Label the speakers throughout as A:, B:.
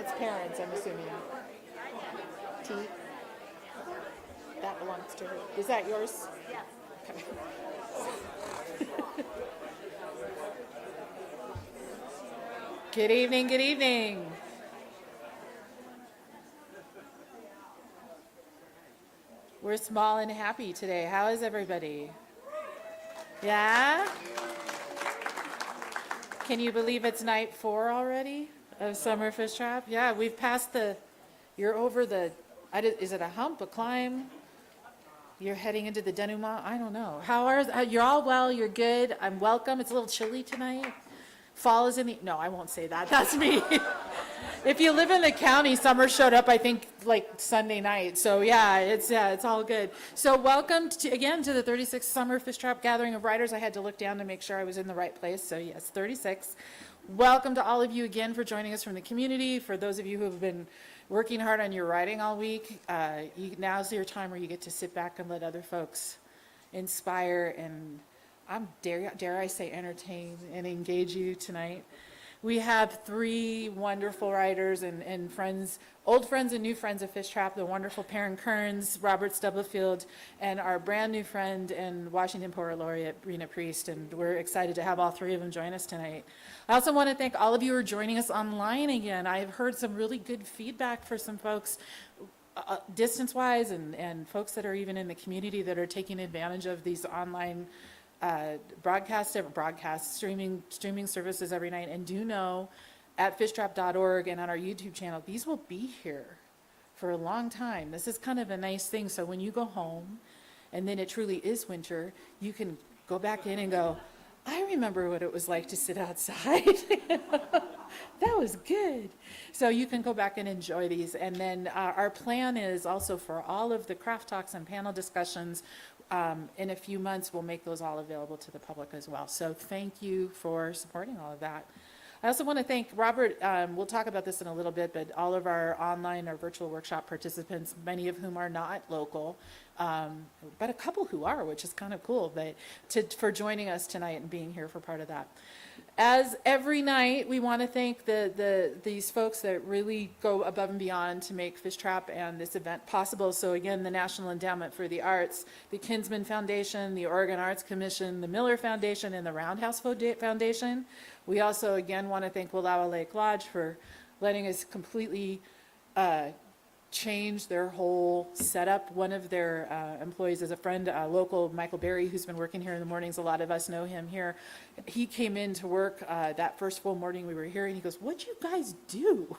A: That's Perrin's, I'm assuming. Tea? That belongs to her. Is that yours?
B: Yes.
A: Good evening, good evening. We're small and happy today. How is everybody? Yeah? Can you believe it's night 4 already of Summer Fishtrap? Yeah, we've passed you're over is it a hump, a climb? You're heading into the denouement? I don't know. You're all well, you're good. I'm welcome. It's a little chilly tonight. Fall is no, I won't say that. That's me. If you live in the county, summer showed up, I think, like Sunday night. So yeah, it's all good. So welcome again to the 36th Summer Fishtrap Gathering of Writers. I had to look down to make sure I was in the right place. So yes, 36. Welcome to all of you again for joining us from the community. For those of you who have been working hard on your writing all week, now's your time where you get to sit back and let other folks inspire and dare I say entertain and engage you tonight. We have 3 wonderful writers and friends, old friends and new friends of Fishtrap, the wonderful Perrin Kerns, Robbert Stubblefield, and our brand new friend and Washington Poet Laureate, Rena Priest, and we're excited to have all 3 of them join us tonight. I also want to thank all of you who are joining us online again. I've heard some really good feedback for some folks distance-wise and folks that are even in the community that are taking advantage of these online streaming services every night. And do know at fishtrap.org and on our YouTube channel, these will be here for a long time. This is kind of a nice thing. So when you go home and then it truly is winter, you can go back in and go, I remember what it was like to sit outside. That was good. So you can go back and enjoy these. And then our plan is also for all of the craft talks and panel discussions. In a few months, we'll make those all available to the public as well. So thank you for supporting all of that. I also want to thank Robbert. We'll talk about this in a little bit, but all of our online or virtual workshop participants, many of whom are not local, but a couple who are, which is kind of cool, but for joining us tonight and being here for part of that. As every night, we want to thank these folks that really go above and beyond to make Fishtrap and this event possible. So again, the National Endowment for the Arts, the Kinsman Foundation, the Oregon Arts Commission, the Miller Foundation, and the Roundhouse Foundation. We also again want to thank Wallowa Lake Lodge for letting us completely change their whole setup. One of their employees is a friend, local Michael Berry, who's been working here in the mornings. A lot of us know him here. He came in to work that first full morning we were here, and he goes, "What'd you guys do?"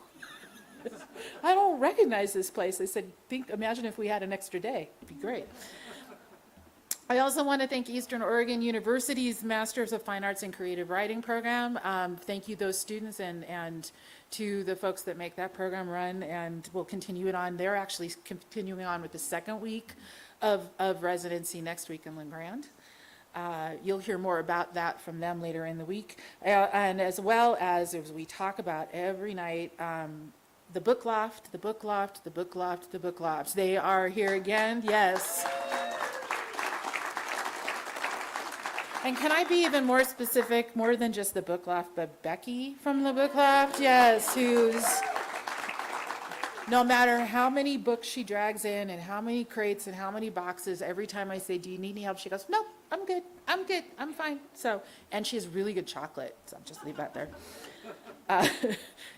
A: I don't recognize this place. I said, imagine if we had an extra day. It'd be great. I also want to thank Eastern Oregon University's Masters of Fine Arts and Creative Writing program. Thank you, those students, and to the folks that make that program run, and we'll continue it on. They're actually continuing on with the second week of residency next week in LeGrand. You'll hear more about that from them later in the week. And as well as we talk about every night, the Book Loft, the Book Loft, the Book Loft, the Book Loft. They are here again, yes. And can I be even more specific, more than just the Book Loft, but Becky from the Book Loft, yes, who's, no matter how many books she drags in and how many crates and how many boxes, every time I say, do you need any help? She goes, no, I'm good, I'm fine. So, and she has really good chocolate, so I'll just leave that there.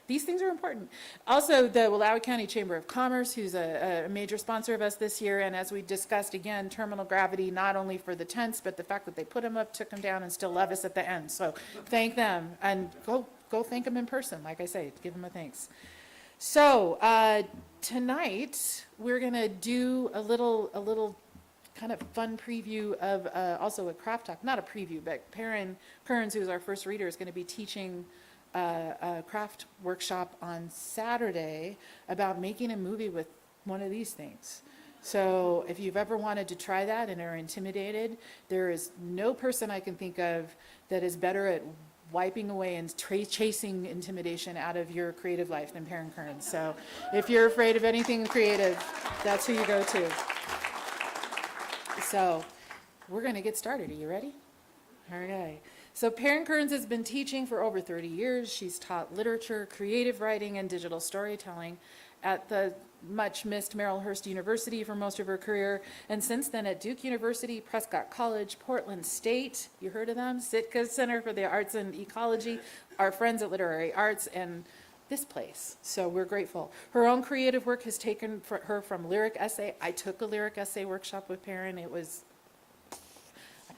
A: These things are important. Also, the Wallowa County Chamber of Commerce, who's a major sponsor of us this year, and as we discussed again, terminal gravity, not only for the tents, but the fact that they put them up, took them down, and still love us at the end. So thank them, and go thank them in person, like I say, give them a thanks. So tonight, we're gonna do a little kind of fun preview of also a craft talk, not a preview, but Perrin Kerns, who's our first reader, is gonna be teaching a craft workshop on Saturday about making a movie with one of these things. So if you've ever wanted to try that and are intimidated, there is no person I can think of that is better at wiping away and chasing intimidation out of your creative life than Perrin Kerns. So if you're afraid of anything creative, that's who you go to. So we're going to get started. Are you ready? All right. So Perrin Kerns has been teaching for over 30 years. She's taught literature, creative writing, and digital storytelling at the much-missed Merrillhurst University for most of her career, and since then at Duke University, Prescott College, Portland State, you heard of them, Sitka Center for the Arts and Ecology, our friends at Literary Arts, and this place. So we're grateful. Her own creative work has taken her from lyric essay. I took a lyric essay workshop with Perrin. I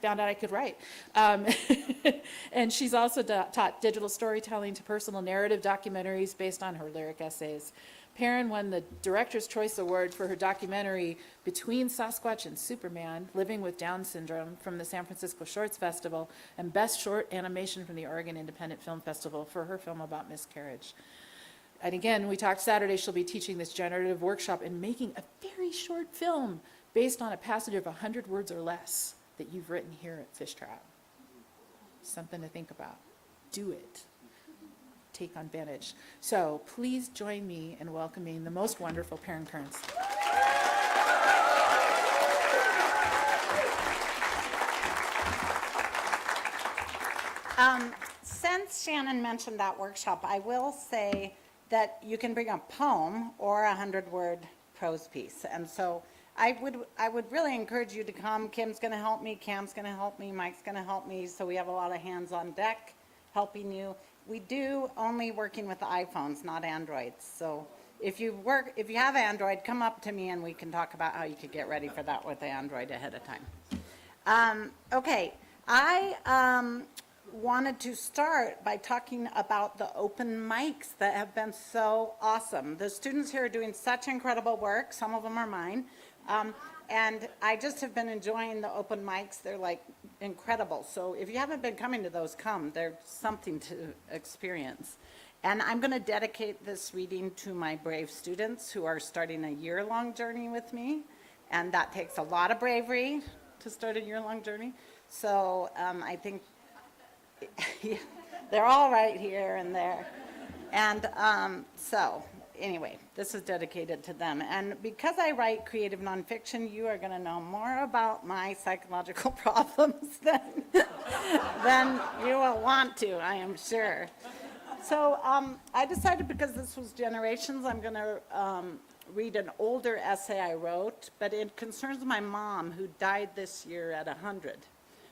A: found out I could write. And she's also taught digital storytelling to personal narrative documentaries based on her lyric essays. Perrin won the Director's Choice Award for her documentary Between Sasquatch and Superman, Living with Down Syndrome from the San Francisco Shorts Festival, and Best Short Animation from the Oregon Independent Film Festival for her film about miscarriage. And again, we talked Saturday, she'll be teaching this generative workshop and making a very short film based on a passage of 100 words or less that you've written here at Fishtrap. Something to think about. Do it. Take on advantage. So please join me in welcoming the most wonderful Perrin Kerns.
B: Since Shannon mentioned that workshop, I will say that you can bring a poem or a 100-word prose piece. And so I would really encourage you to come. Kim's going to help me, Cam's going to help me, Mike's going to help me. So we have a lot of hands on deck helping you. We do only working with iPhones, not Androids. So if you have Android, come up to me and we can talk about how you could get ready for that with Android ahead of time. Okay, I wanted to start by talking about the open mics that have been so awesome. The students here are doing such incredible work. Some of them are mine. And I just have been enjoying the open mics. They're like incredible. So if you haven't been coming to those, come. They're something to experience. And I'm going to dedicate this reading to my brave students who are starting a year-long journey with me. And that takes a lot of bravery to start a year-long journey. So I think they're all right here and there. And so anyway, this is dedicated to them. And because I write creative nonfiction, you are going to know more about my psychological problems than you will want to, I am sure. So I decided, because this was generations, I'm going to read an older essay I wrote, but it concerns my mom, who died this year at 100.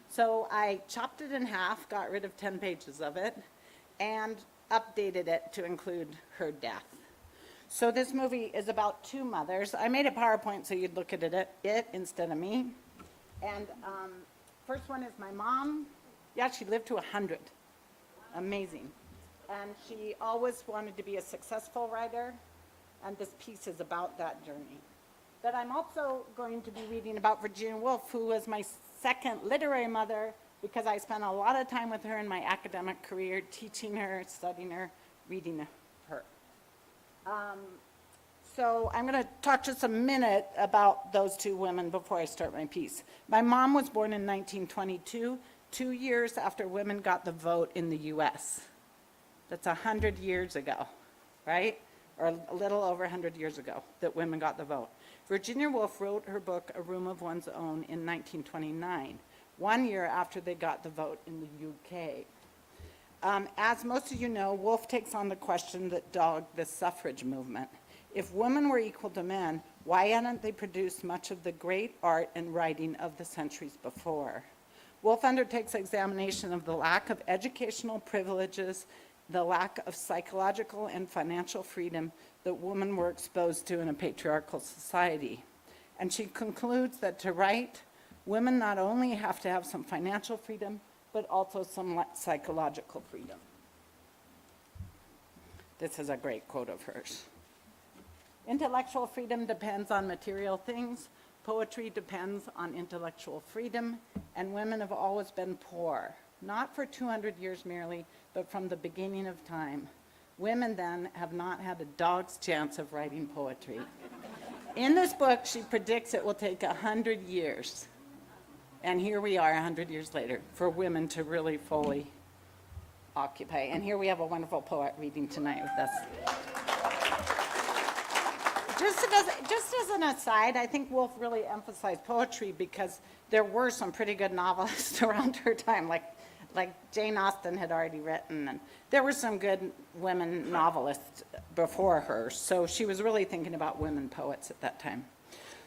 B: So I chopped it in half, got rid of 10 pages of it, and updated it to include her death. So this movie is about two mothers. I made a PowerPoint so you'd look at it instead of me. And first one is my mom. Yeah, she lived to 100. Amazing. And she always wanted to be a successful writer, and this piece is about that journey. But I'm also going to be reading about Virginia Woolf, who was my second literary mother, because I spent a lot of time with her in my academic career, teaching her, studying her, reading her. So I'm going to talk just a minute about those two women before I start my piece. My mom was born in 1922, 2 years after women got the vote in the U.S. That's 100 years ago, right? Or a little over 100 years ago that women got the vote. Virginia Woolf wrote her book, A Room of One's Own, in 1929, 1 year after they got the vote in the UK. As most of you know, Woolf takes on the question that dogged the suffrage movement. If women were equal to men, why hadn't they produced much of the great art and writing of the centuries before? Woolf undertakes examination of the lack of educational privileges, the lack of psychological and financial freedom that women were exposed to in a patriarchal society. And she concludes that to write, women not only have to have some financial freedom, but also some psychological freedom. This is a great quote of hers. Intellectual freedom depends on material things. Poetry depends on intellectual freedom, and women have always been poor, not for 200 years merely, but from the beginning of time. Women then have not had a dog's chance of writing poetry. In this book, she predicts it will take 100 years. And here we are 100 years later for women to really fully occupy. And here we have a wonderful poet reading tonight with us. Just as an aside, I think Woolf really emphasized poetry because there were some pretty good novelists around her time, like like Jane Austen had already written, and there were some good women novelists before her, so she was really thinking about women poets at that time.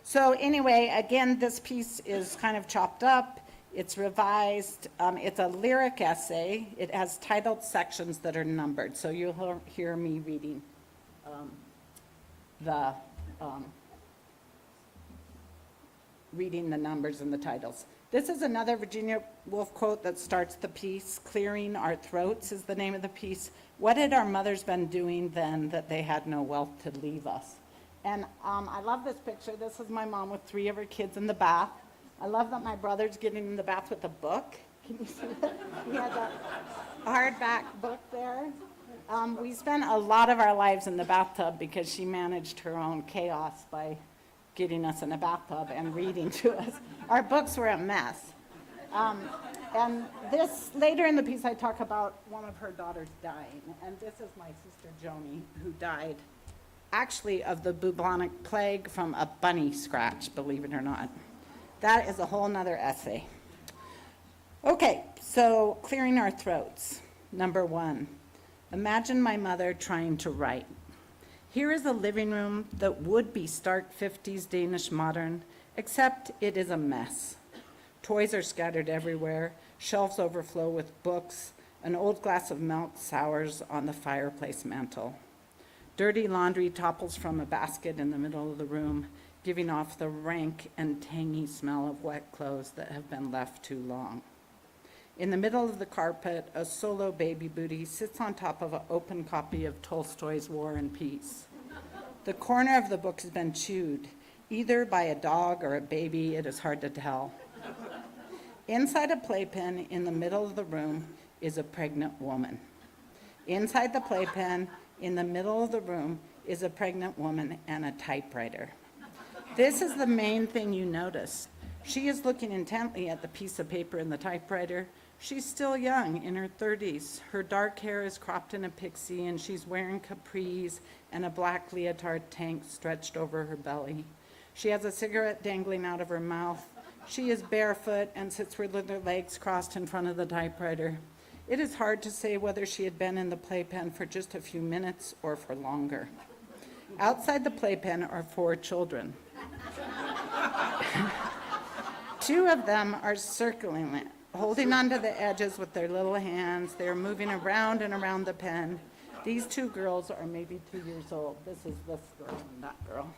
B: So anyway, again, this piece is kind of chopped up. It's revised. It's a lyric essay. It has titled sections that are numbered, so you'll hear me reading reading the numbers and the titles. This is another Virginia Woolf quote that starts the piece. Clearing our throats is the name of the piece. What had our mothers been doing then that they had no wealth to leave us? And I love this picture. This is my mom with 3 of her kids in the bath. I love that my brother's getting in the bath with a book. Can you see that? He has a hardback book there. We spent a lot of our lives in the bathtub because she managed her own chaos by getting us in a bathtub and reading to us. Our books were a mess. And this, later in the piece, I talk about one of her daughters dying. And this is my sister Joni, who died actually of the bubonic plague from a bunny scratch, believe it or not. That is a whole nother essay. Okay, so clearing our throats. Number 1, imagine my mother trying to write. Here is a living room that would be stark 50s Danish modern, except it is a mess. Toys are scattered everywhere, shelves overflow with books, an old glass of milk sours on the fireplace mantel. Dirty laundry topples from a basket in the middle of the room, giving off the rank and tangy smell of wet clothes that have been left too long. In the middle of the carpet, a solo baby booty sits on top of an open copy of Tolstoy's War and Peace. The corner of the book has been chewed, either by a dog or a baby, it is hard to tell. Inside a playpen in the middle of the room is a pregnant woman. Inside the playpen in the middle of the room is a pregnant woman and a typewriter. This is the main thing you notice. She is looking intently at the piece of paper in the typewriter. She's still young, in her 30s. Her dark hair is cropped in a pixie, and she's wearing capris and a black leotard tank stretched over her belly. She has a cigarette dangling out of her mouth. She is barefoot and sits with her legs crossed in front of the typewriter. It is hard to say whether she had been in the playpen for just a few minutes or for longer. Outside the playpen are 4 children. 2 of them are circling it, holding onto the edges with their little hands. They are moving around and around the pen. These 2 girls are maybe 2 years old. This is this girl and that girl.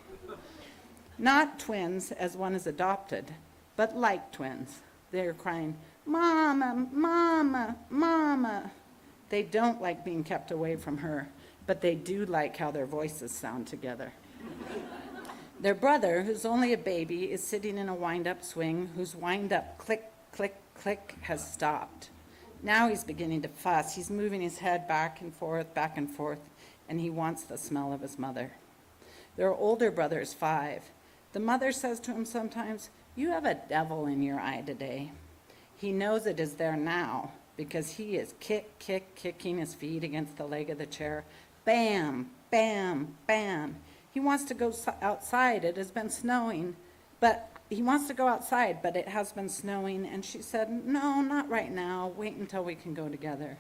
B: Not twins, as one is adopted, but like twins. They are crying, "Mama, Mama, Mama." They don't like being kept away from her, but they do like how their voices sound together. Their brother, who's only a baby, is sitting in a wind-up swing, whose wind-up click, click, click has stopped. Now he's beginning to fuss. He's moving his head back and forth, and he wants the smell of his mother. Their older brother is 5. The mother says to him sometimes, "You have a devil in your eye today." He knows it is there now because he is kicking his feet against the leg of the chair. Bam, bam, bam. He wants to go outside. It has been snowing, but he wants to go outside, but it has been snowing. And she said, "No, not right now. Wait until we can go together."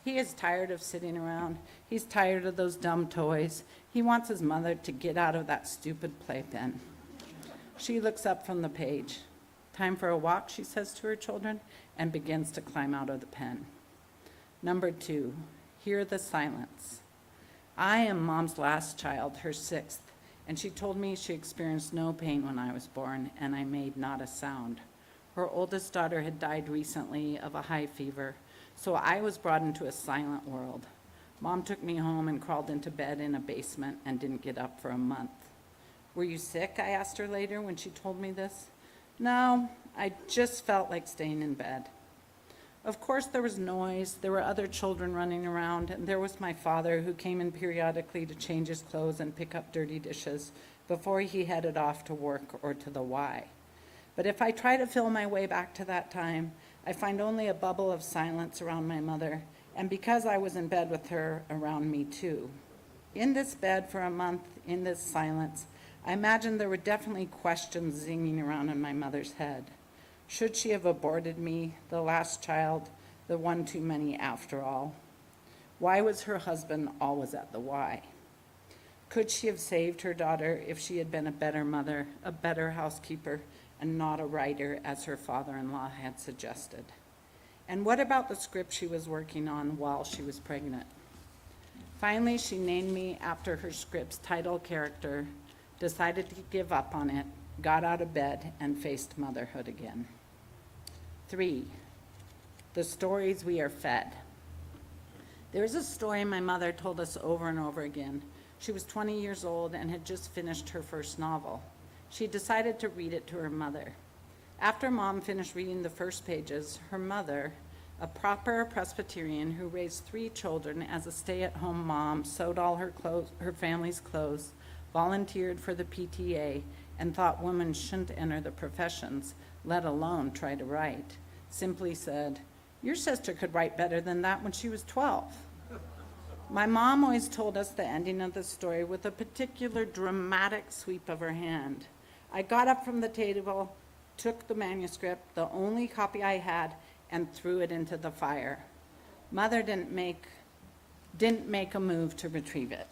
B: He is tired of sitting around. He's tired of those dumb toys. He wants his mother to get out of that stupid playpen. She looks up from the page. "Time for a walk," she says to her children, and begins to climb out of the pen. Number 2, hear the silence. I am Mom's last child, her 6th, and she told me she experienced no pain when I was born, and I made not a sound. Her oldest daughter had died recently of a high fever, so I was brought into a silent world. Mom took me home and crawled into bed in a basement and didn't get up for a month. "Were you sick?" I asked her later when she told me this. "No, I just felt like staying in bed." Of course, there was noise, there were other children running around, and there was my father who came in periodically to change his clothes and pick up dirty dishes before he headed off to work or to the Y. But if I try to feel my way back to that time, I find only a bubble of silence around my mother, and because I was in bed with her, around me too. In this bed for a month, in this silence, I imagine there were definitely questions zinging around in my mother's head. Should she have aborted me, the last child, the one too many after all. Why was her husband always at the Y? Could she have saved her daughter if she had been a better mother, a better housekeeper, and not a writer, as her father-in-law had suggested? And what about the script she was working on while she was pregnant? Finally, she named me after her script's title character, decided to give up on it, got out of bed, and faced motherhood again. 3, the stories we are fed. There's a story my mother told us over and over again. She was 20 years old and had just finished her first novel. She decided to read it to her mother. After Mom finished reading the first pages, her mother, a proper Presbyterian who raised 3 children as a stay-at-home mom, sewed all her family's clothes, volunteered for the PTA, and thought women shouldn't enter the professions, let alone try to write, simply said, "Your sister could write better than that when she was 12. My mom always told us the ending of the story with a particular dramatic sweep of her hand. I got up from the table, took the manuscript, the only copy I had, and threw it into the fire. Mother didn't make a move to retrieve it.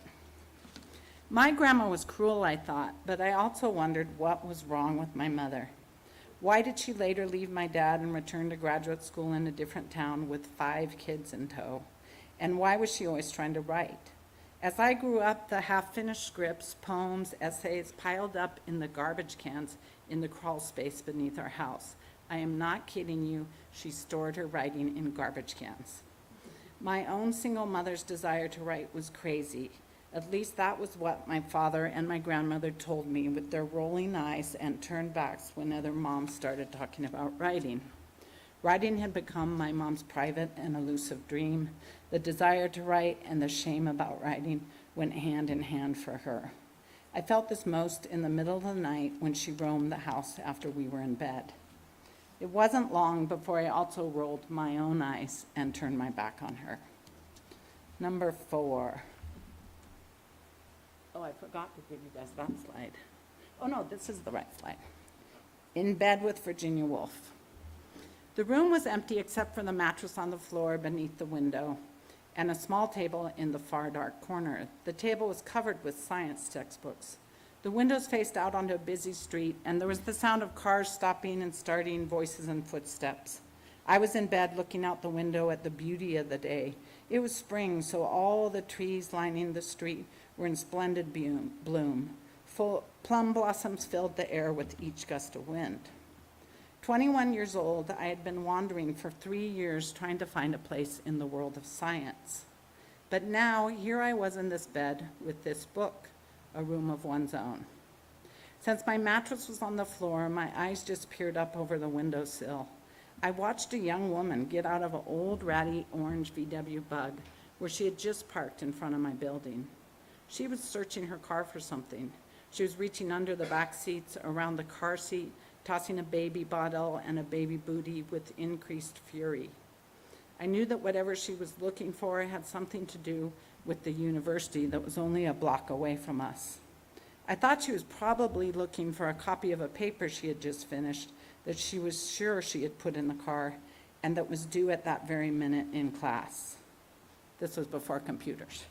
B: My grandma was cruel, I thought, but I also wondered what was wrong with my mother. Why did she later leave my dad and return to graduate school in a different town with 5 kids in tow? And why was she always trying to write? As I grew up, the half-finished scripts, poems, essays piled up in the garbage cans in the crawl space beneath our house. I am not kidding you, she stored her writing in garbage cans. My own single mother's desire to write was crazy. At least that was what my father and my grandmother told me with their rolling eyes and turned backs when other moms started talking about writing. Writing had become my mom's private and elusive dream. The desire to write and the shame about writing went hand in hand for her. I felt this most in the middle of the night when she roamed the house after we were in bed. It wasn't long before I also rolled my own eyes and turned my back on her. Number 4. Oh, I forgot to give you guys that slide. Oh no, this is the right slide. In bed with Virginia Woolf. The room was empty except for the mattress on the floor beneath the window and a small table in the far dark corner. The table was covered with science textbooks. The windows faced out onto a busy street, and there was the sound of cars stopping and starting, voices and footsteps. I was in bed looking out the window at the beauty of the day. It was spring, so all the trees lining the street were in splendid bloom. Full plum blossoms filled the air with each gust of wind. 21 years old, I had been wandering for 3 years trying to find a place in the world of science. But now, here I was in this bed with this book, A Room of One's Own. Since my mattress was on the floor, my eyes just peered up over the windowsill. I watched a young woman get out of an old ratty orange VW Bug where she had just parked in front of my building. She was searching her car for something. She was reaching under the back seats, around the car seat, tossing a baby bottle and a baby booty with increased fury. I knew that whatever she was looking for had something to do with the university that was only a block away from us. I thought she was probably looking for a copy of a paper she had just finished that she was sure she had put in the car and that was due at that very minute in class. This was before computers.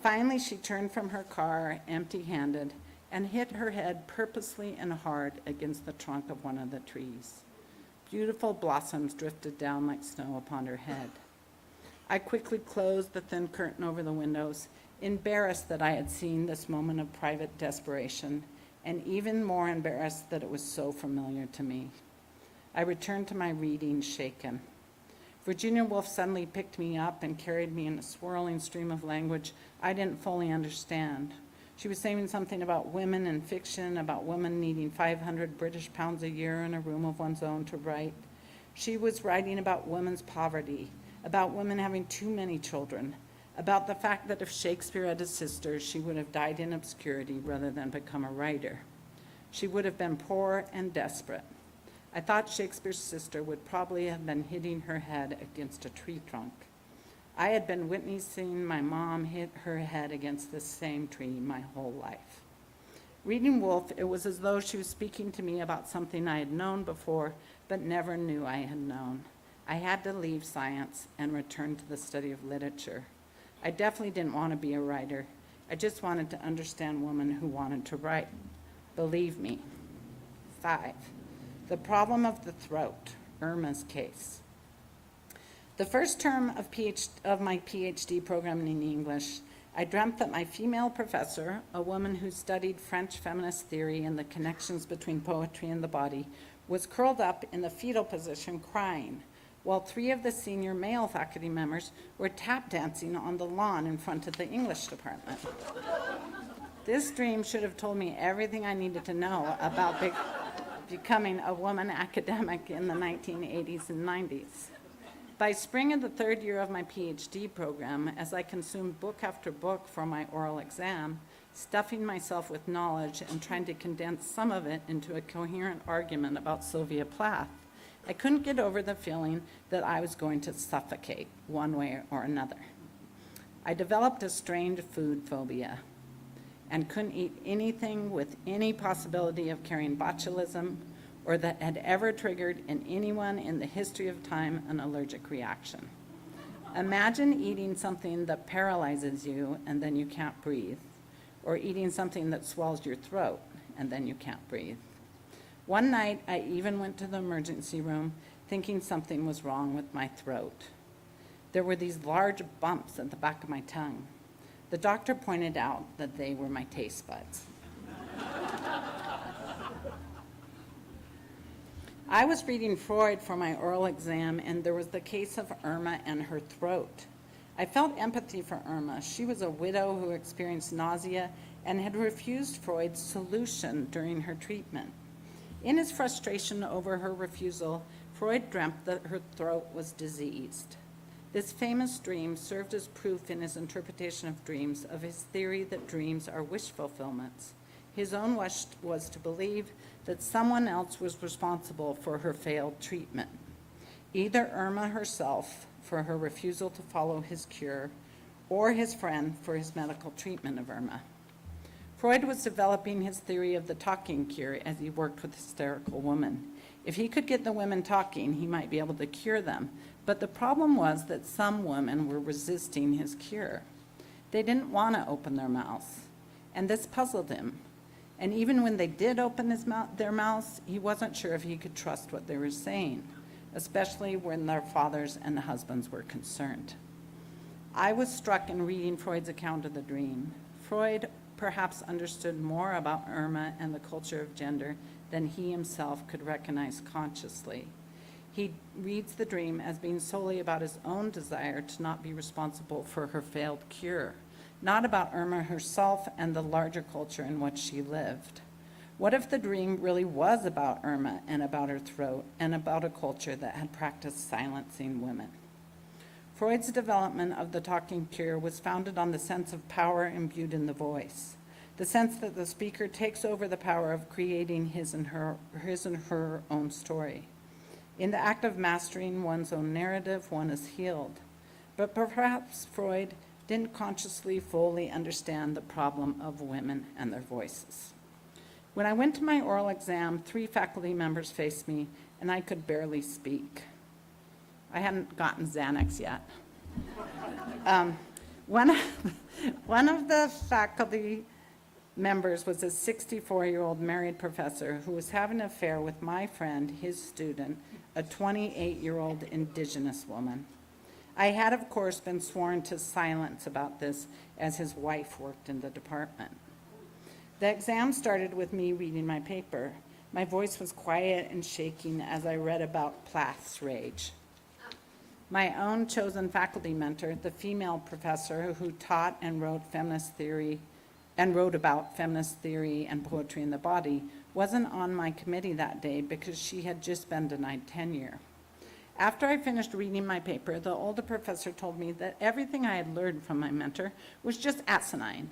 B: Finally, she turned from her car, empty-handed, and hit her head purposely and hard against the trunk of one of the trees. Beautiful blossoms drifted down like snow upon her head. I quickly closed the thin curtain over the windows, embarrassed that I had seen this moment of private desperation, and even more embarrassed that it was so familiar to me. I returned to my reading, shaken. Virginia Woolf suddenly picked me up and carried me in a swirling stream of language I didn't fully understand. She was saying something about women in fiction, about women needing 500 British pounds a year in a room of one's own to write. She was writing about women's poverty, about women having too many children, about the fact that if Shakespeare had a sister, she would have died in obscurity rather than become a writer. She would have been poor and desperate. I thought Shakespeare's sister would probably have been hitting her head against a tree trunk. I had been witnessing my mom hit her head against this same tree my whole life. Reading Woolf, it was as though she was speaking to me about something I had known before, but never knew I had known. I had to leave science and return to the study of literature. I definitely didn't want to be a writer. I just wanted to understand women who wanted to write. Believe me. 5, the problem of the throat, Irma's case. The first term of my PhD program in English, I dreamt that my female professor, a woman who studied French feminist theory and the connections between poetry and the body, was curled up in the fetal position crying, while 3 of the senior male faculty members were tap dancing on the lawn in front of the English department. This dream should have told me everything I needed to know about becoming a woman academic in the 1980s and 90s. By spring of the 3rd year of my PhD program, as I consumed book after book for my oral exam, stuffing myself with knowledge and trying to condense some of it into a coherent argument about Sylvia Plath, I couldn't get over the feeling that I was going to suffocate one way or another. I developed a strange food phobia and couldn't eat anything with any possibility of carrying botulism or that had ever triggered in anyone in the history of time an allergic reaction. Imagine eating something that paralyzes you and then you can't breathe, or eating something that swells your throat and then you can't breathe. One night, I even went to the emergency room thinking something was wrong with my throat. There were these large bumps at the back of my tongue. The doctor pointed out that they were my taste buds. I was reading Freud for my oral exam, and there was the case of Irma and her throat. I felt empathy for Irma. She was a widow who experienced nausea and had refused Freud's solution during her treatment. In his frustration over her refusal, Freud dreamt that her throat was diseased. This famous dream served as proof in his interpretation of dreams of his theory that dreams are wish fulfillments. His own wish was to believe that someone else was responsible for her failed treatment, either Irma herself for her refusal to follow his cure, or his friend for his medical treatment of Irma. Freud was developing his theory of the talking cure as he worked with hysterical women. If he could get the women talking, he might be able to cure them. But the problem was that some women were resisting his cure. They didn't want to open their mouths, and this puzzled him. And even when they did open their mouths, he wasn't sure if he could trust what they were saying, especially when their fathers and husbands were concerned. I was struck in reading Freud's account of the dream. Freud perhaps understood more about Irma and the culture of gender than he himself could recognize consciously. He reads the dream as being solely about his own desire to not be responsible for her failed cure, not about Irma herself and the larger culture in which she lived. What if the dream really was about Irma and about her throat and about a culture that had practiced silencing women? Freud's development of the talking cure was founded on the sense of power imbued in the voice, the sense that the speaker takes over the power of creating his and her own story. In the act of mastering one's own narrative, one is healed. But perhaps Freud didn't consciously fully understand the problem of women and their voices. When I went to my oral exam, 3 faculty members faced me, and I could barely speak. I hadn't gotten Xanax yet. One of the faculty members was a 64-year-old married professor who was having an affair with my friend, his student, a 28-year-old indigenous woman. I had, of course, been sworn to silence about this as his wife worked in the department. The exam started with me reading my paper. My voice was quiet and shaking as I read about Plath's rage. My own chosen faculty mentor, the female professor who taught and wrote about feminist theory and poetry in the body, wasn't on my committee that day because she had just been denied tenure. After I finished reading my paper, the older professor told me that everything I had learned from my mentor was just asinine.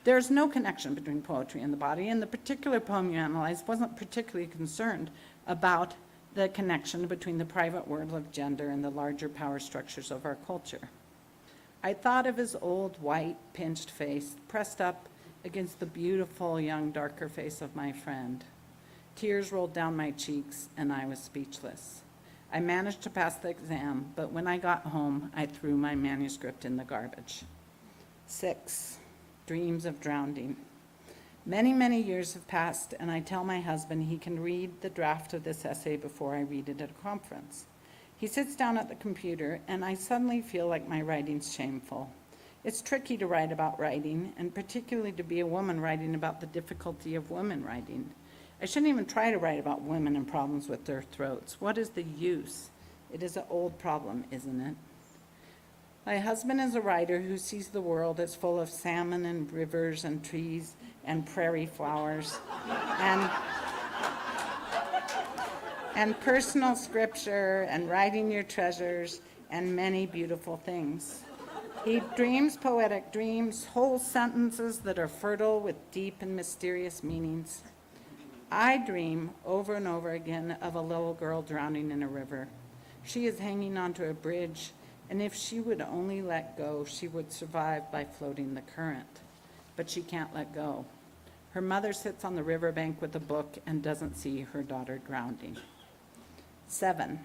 B: There's no connection between poetry and the body, and the particular poem you analyzed wasn't particularly concerned about the connection between the private world of gender and the larger power structures of our culture. I thought of his old, white, pinched face pressed up against the beautiful, young, darker face of my friend. Tears rolled down my cheeks, and I was speechless. I managed to pass the exam, but when I got home, I threw my manuscript in the garbage. 6, dreams of drowning. Many, many years have passed, and I tell my husband he can read the draft of this essay before I read it at a conference. He sits down at the computer, and I suddenly feel like my writing's shameful. It's tricky to write about writing, and particularly to be a woman writing about the difficulty of women writing. I shouldn't even try to write about women and problems with their throats. What is the use? It is an old problem, isn't it? My husband is a writer who sees the world as full of salmon and rivers and trees and prairie flowers and personal scripture and writing your treasures and many beautiful things. He dreams poetic dreams, whole sentences that are fertile with deep and mysterious meanings. I dream over and over again of a little girl drowning in a river. She is hanging onto a bridge, and if she would only let go, she would survive by floating the current. But she can't let go. Her mother sits on the riverbank with a book and doesn't see her daughter drowning. 7,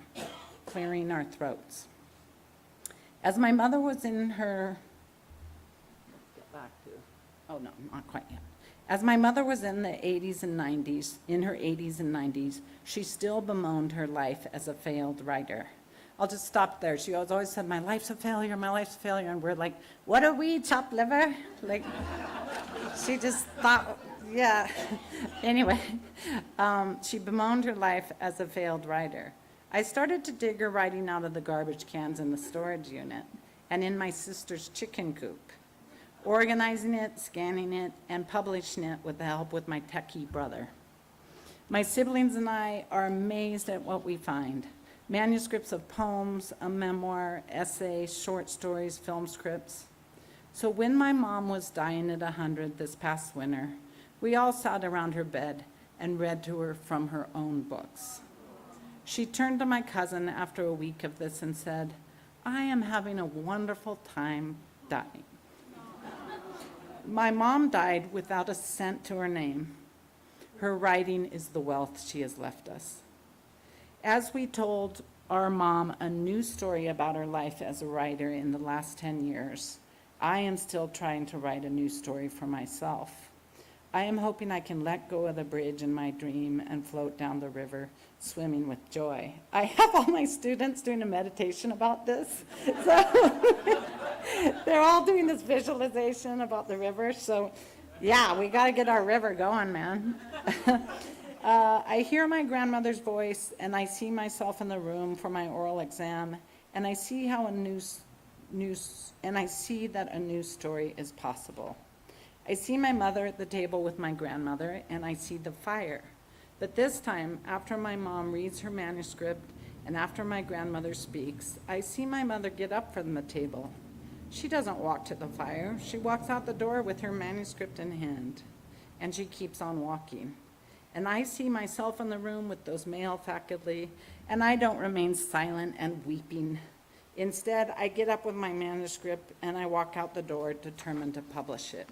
B: clearing our throats. As my mother was in her, not quite yet. As my mother was in the 80s and 90s, in her 80s and 90s, she still bemoaned her life as a failed writer. I'll just stop there. She always said, my life's a failure, my life's a failure. And we're like, what are we, chopped liver? Like, she just thought, yeah. Anyway, she bemoaned her life as a failed writer. I started to dig her writing out of the garbage cans in the storage unit and in my sister's chicken coop, organizing it, scanning it, and publishing it with the help with my techie brother. My siblings and I are amazed at what we find. Manuscripts of poems, a memoir, essays, short stories, film scripts. So when my mom was dying at 100 this past winter, we all sat around her bed and read to her from her own books. She turned to my cousin after a week of this and said, I am having a wonderful time dying. My mom died without a cent to her name. Her writing is the wealth she has left us. As we told our mom a new story about her life as a writer in the last 10 years, I am still trying to write a new story for myself. I am hoping I can let go of the bridge in my dream and float down the river, swimming with joy. I have all my students doing a meditation about this. So they're all doing this visualization about the river. So yeah, we got to get our river going, man. I hear my grandmother's voice, and I see myself in the room for my oral exam, and I see how I see that a new story is possible. I see my mother at the table with my grandmother, and I see the fire. But this time, after my mom reads her manuscript and after my grandmother speaks, I see my mother get up from the table. She doesn't walk to the fire. She walks out the door with her manuscript in hand, and she keeps on walking. And I see myself in the room with those male faculty, and I don't remain silent and weeping. Instead, I get up with my manuscript, and I walk out the door determined to publish it.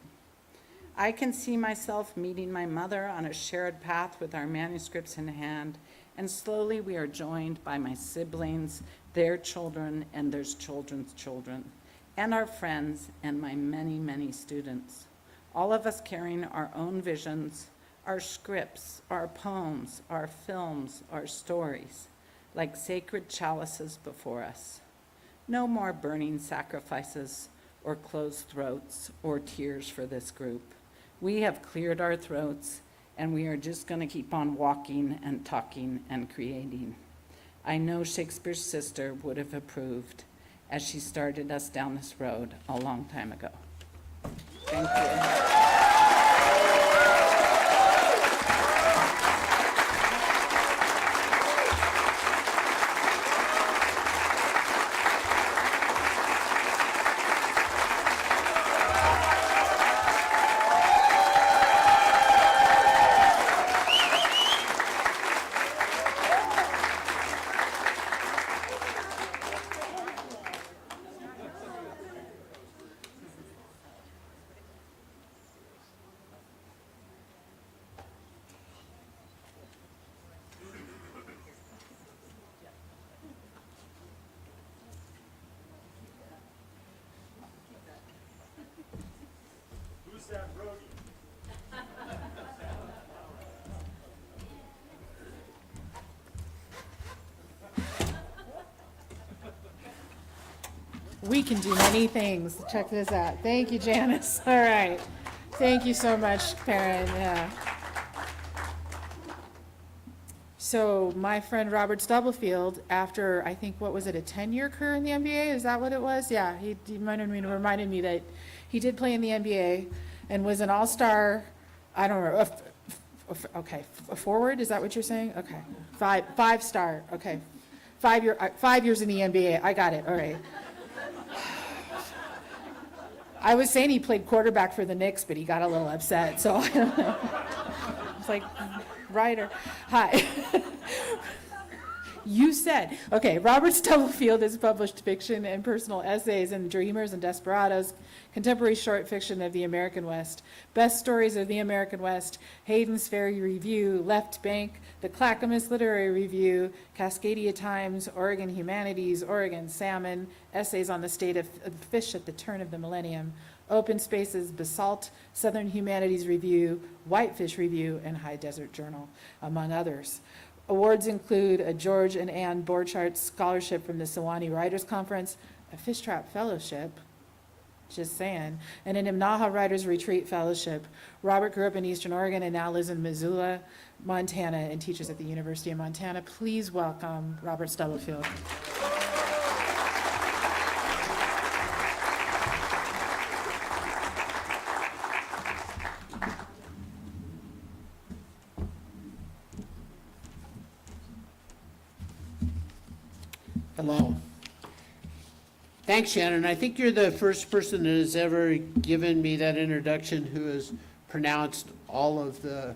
B: I can see myself meeting my mother on a shared path with our manuscripts in hand, and slowly we are joined by my siblings, their children, and their children's children, and our friends, and my many, many students. All of us carrying our own visions, our scripts, our poems, our films, our stories, like sacred chalices before us. No more burning sacrifices or closed throats or tears for this group. We have cleared our throats, and we are just going to keep on walking and talking and creating. I know Shakespeare's sister would have approved as she started us down this road a long time ago. Thank you.
A: We can do many things. Check this out. Thank you, Janice. All right. Thank you so much, Perrin. Yeah. So my friend Robert Stubblefield, after I think, what was it, a 10-year career in the NBA? Is that what it was? Yeah, he reminded me that he did play in the NBA and was an all-star, I don't know, okay, a forward, is that what you're saying? Okay, five-star, okay. 5 years in the NBA, I got it, all right. I was saying he played quarterback for the Knicks, but he got a little upset, so I don't know. It's like, writer, hi. You said, okay, Robert Stubblefield has published fiction and personal essays in Dreamers and Desperados, contemporary short fiction of the American West, Best Stories of the American West, Hayden's Ferry Review, Left Bank, the Clackamas Literary Review, Cascadia Times, Oregon Humanities, Oregon Salmon, Essays on the State of Fish at the Turn of the Millennium, Open Spaces, Basalt, Southern Humanities Review, Whitefish Review, and High Desert Journal, among others. Awards include a George and Ann Borchardt Scholarship from the Sewanee Writers Conference, a Fishtrap Fellowship, just saying, and an Imnaha Writers Retreat Fellowship. Robert grew up in Eastern Oregon and now lives in Missoula, Montana, and teaches at the University of Montana. Please welcome Robert Stubblefield.
C: Hello. Thanks, Shannon. I think you're the first person that has ever given me that introduction who has pronounced all of the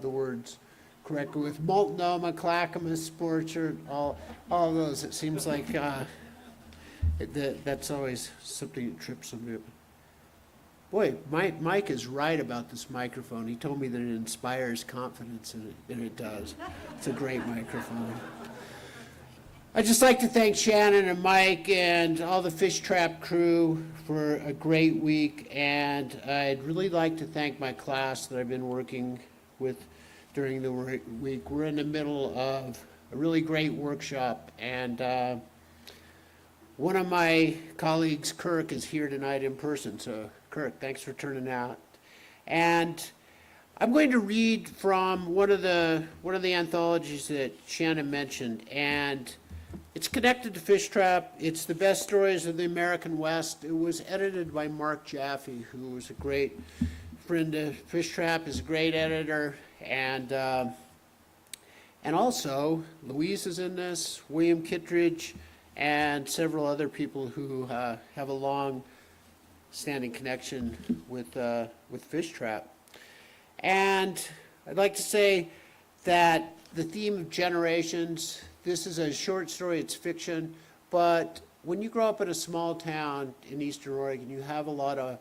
C: words correctly with Multnomah, Clackamas, Sporcher, all of those. It seems like that's always something that trips me up. Boy, Mike is right about this microphone. He told me that it inspires confidence, and it does. It's a great microphone. I'd just like to thank Shannon and Mike and all the Fishtrap crew for a great week, and I'd really like to thank my class that I've been working with during the week. We're in the middle of a really great workshop, and one of my colleagues, Kirk, is here tonight in person, so Kirk, thanks for turning out. And I'm going to read from one of the anthologies that Shannon mentioned, and it's connected to Fishtrap. It's the Best Stories of the American West. It was edited by Mark Jaffe, who was a great friend of Fishtrap, is a great editor, and also Louise is in this, William Kittredge, and several other people who have a long-standing connection with Fishtrap. And I'd like to say that the theme of generations, this is a short story, it's fiction, but when you grow up in a small town in Eastern Oregon, you have a lot of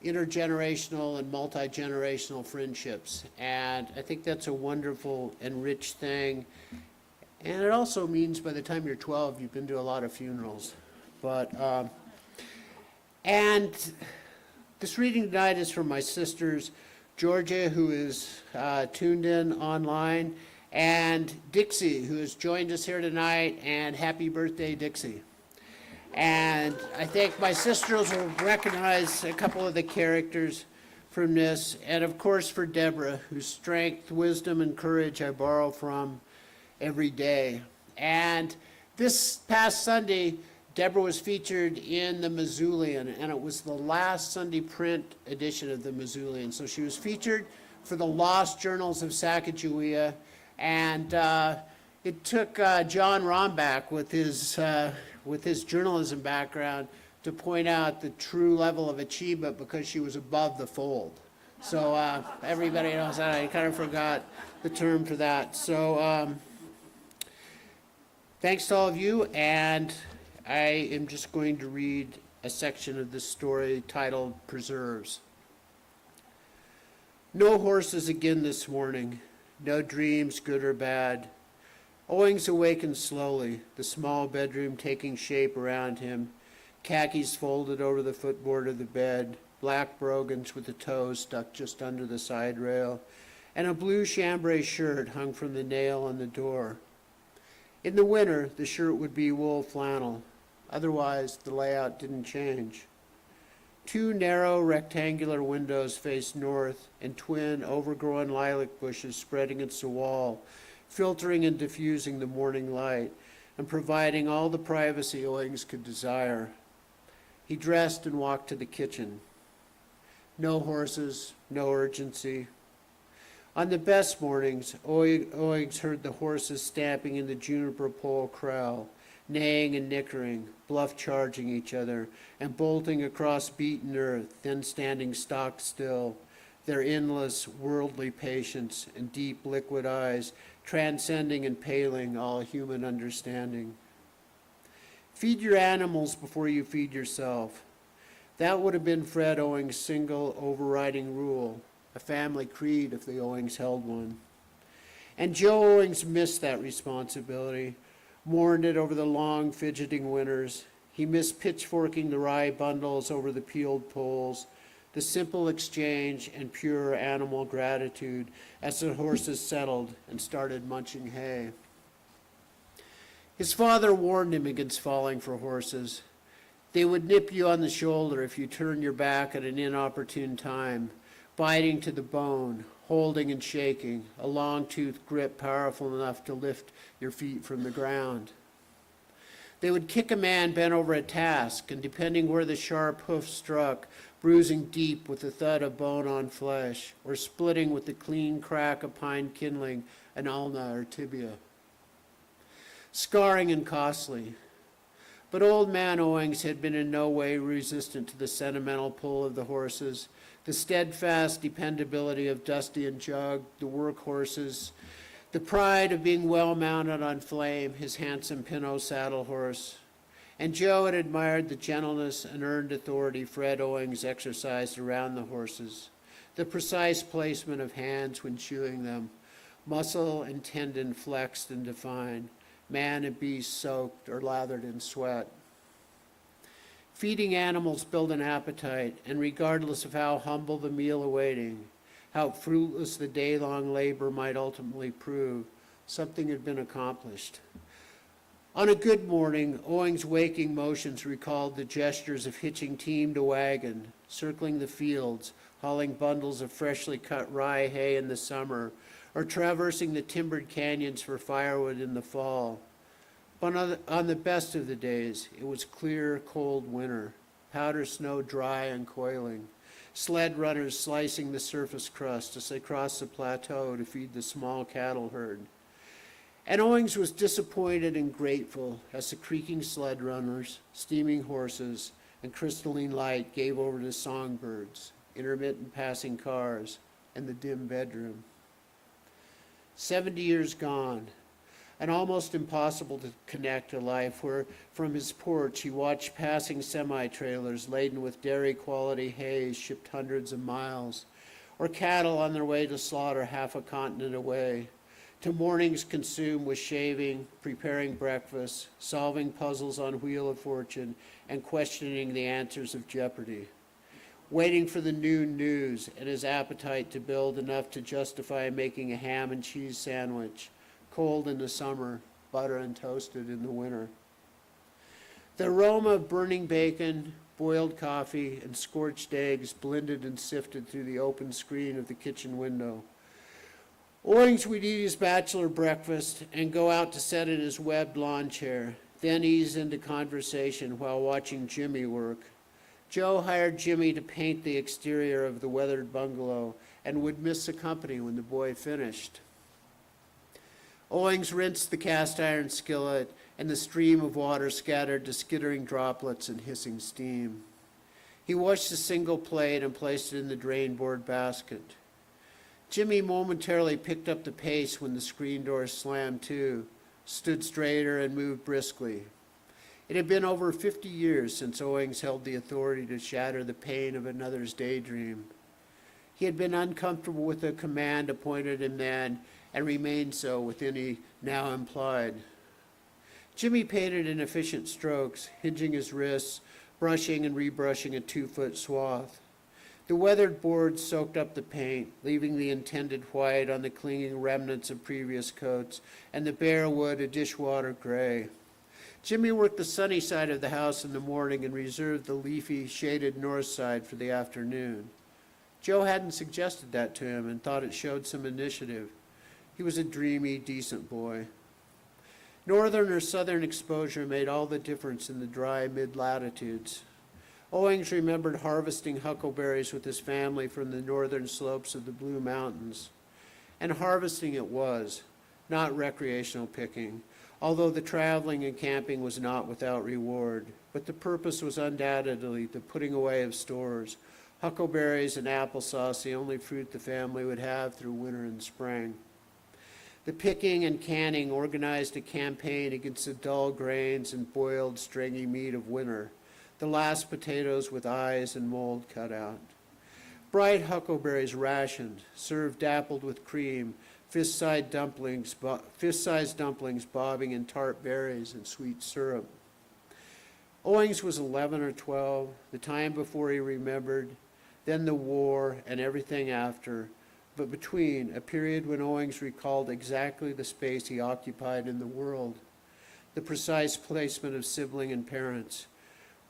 C: intergenerational and multi-generational friendships, and I think that's a wonderful and rich thing. And it also means by the time you're 12, you've been to a lot of funerals. And this reading tonight is from my sisters, Georgia, who is tuned in online, and Dixie, who has joined us here tonight, and happy birthday, Dixie. And I think my sisters will recognize a couple of the characters from this, and of course for Deborah, whose strength, wisdom, and courage I borrow from every day. And this past Sunday, Deborah was featured in the Missoulian, and it was the last Sunday print edition of the Missoulian. So she was featured for the Lost Journals of Sacagawea, and it took John Rombach with his journalism background to point out the true level of achievement because she was above the fold. So everybody knows that. I kind of forgot the term for that. So thanks to all of you, and I am just going to read a section of this story titled Preserves. No horses again this morning, no dreams, good or bad. Owings awakened slowly, the small bedroom taking shape around him, khakis folded over the footboard of the bed, black brogans with the toes stuck just under the side rail, and a blue chambray shirt hung from the nail on the door. In the winter, the shirt would be wool flannel. Otherwise, the layout didn't change. 2 narrow rectangular windows faced north, and twin overgrown lilac bushes spread against the wall, filtering and diffusing the morning light, and providing all the privacy Owings could desire. He dressed and walked to the kitchen. No horses, no urgency. On the best mornings, Owings heard the horses stamping in the juniper pole corral, neighing and nickering, bluff charging each other, and bolting across beaten earth, then standing stock still, their endless worldly patience and deep liquid eyes transcending and paling all human understanding. Feed your animals before you feed yourself. That would have been Fred Owings' single overriding rule, a family creed if the Owings held one. And Joe Owings missed that responsibility, mourned it over the long, fidgeting winters. He missed pitchforking the rye bundles over the peeled poles, the simple exchange and pure animal gratitude as the horses settled and started munching hay. His father warned him against falling for horses. They would nip you on the shoulder if you turned your back at an inopportune time, biting to the bone, holding and shaking, a long-toothed grip powerful enough to lift your feet from the ground. They would kick a man bent over a task, and depending where the sharp hoof struck, bruising deep with the thud of bone on flesh, or splitting with the clean crack of pine kindling an ulna or tibia. Scarring and costly. But old man Owings had been in no way resistant to the sentimental pull of the horses, the steadfast dependability of Dusty and Jug, the workhorses, the pride of being well mounted on Flame, his handsome Pinot saddle horse. And Joe had admired the gentleness and earned authority Fred Owings exercised around the horses, the precise placement of hands when shoeing them, muscle and tendon flexed and defined, man and beast soaked or lathered in sweat. Feeding animals build an appetite, and regardless of how humble the meal awaiting, how fruitless the day-long labor might ultimately prove, something had been accomplished. On a good morning, Owings' waking motions recalled the gestures of hitching team to wagon, circling the fields, hauling bundles of freshly cut rye hay in the summer, or traversing the timbered canyons for firewood in the fall. But on the best of the days, it was clear, cold winter, powder snow dry and coiling, sled runners slicing the surface crust as they crossed the plateau to feed the small cattle herd. And Owings was disappointed and grateful as the creaking sled runners, steaming horses, and crystalline light gave over to songbirds, intermittent passing cars, and the dim bedroom. 70 years gone, and almost impossible to connect a life where from his porch he watched passing semi-trailers laden with dairy-quality hay shipped hundreds of miles, or cattle on their way to slaughter half a continent away, to mornings consumed with shaving, preparing breakfast, solving puzzles on Wheel of Fortune, and questioning the answers of Jeopardy, waiting for the noon news and his appetite to build enough to justify making a ham and cheese sandwich, cold in the summer, butter and toasted in the winter. The aroma of burning bacon, boiled coffee, and scorched eggs blended and sifted through the open screen of the kitchen window. Owings would eat his bachelor breakfast and go out to sit in his webbed lawn chair, then ease into conversation while watching Jimmy work. Joe hired Jimmy to paint the exterior of the weathered bungalow and would miss the company when the boy finished. Owings rinsed the cast iron skillet, and the stream of water scattered to skittering droplets and hissing steam. He washed a single plate and placed it in the drain board basket. Jimmy momentarily picked up the pace when the screen door slammed to, stood straighter, and moved briskly. It had been over 50 years since Owings held the authority to shatter the pain of another's daydream. He had been uncomfortable with the command appointed him then, and remained so with any now implied. Jimmy painted in efficient strokes, hinging his wrists, brushing and rebrushing a 2-foot swath. The weathered boards soaked up the paint, leaving the intended white on the clinging remnants of previous coats, and the bare wood a dishwater gray. Jimmy worked the sunny side of the house in the morning and reserved the leafy, shaded north side for the afternoon. Joe hadn't suggested that to him and thought it showed some initiative. He was a dreamy, decent boy. Northern or southern exposure made all the difference in the dry mid-latitudes. Owings remembered harvesting huckleberries with his family from the northern slopes of the Blue Mountains. And harvesting it was, not recreational picking, although the traveling and camping was not without reward. But the purpose was undoubtedly the putting away of stores. Huckleberries and applesauce, the only fruit the family would have through winter and spring. The picking and canning organized a campaign against the dull grains and boiled, stringy meat of winter, the last potatoes with eyes and mold cut out. Bright huckleberries rationed, served dappled with cream, fist-sized dumplings bobbing in tart berries and sweet syrup. Owings was 11 or 12, the time before he remembered, then the war and everything after, but between, a period when Owings recalled exactly the space he occupied in the world, the precise placement of sibling and parents,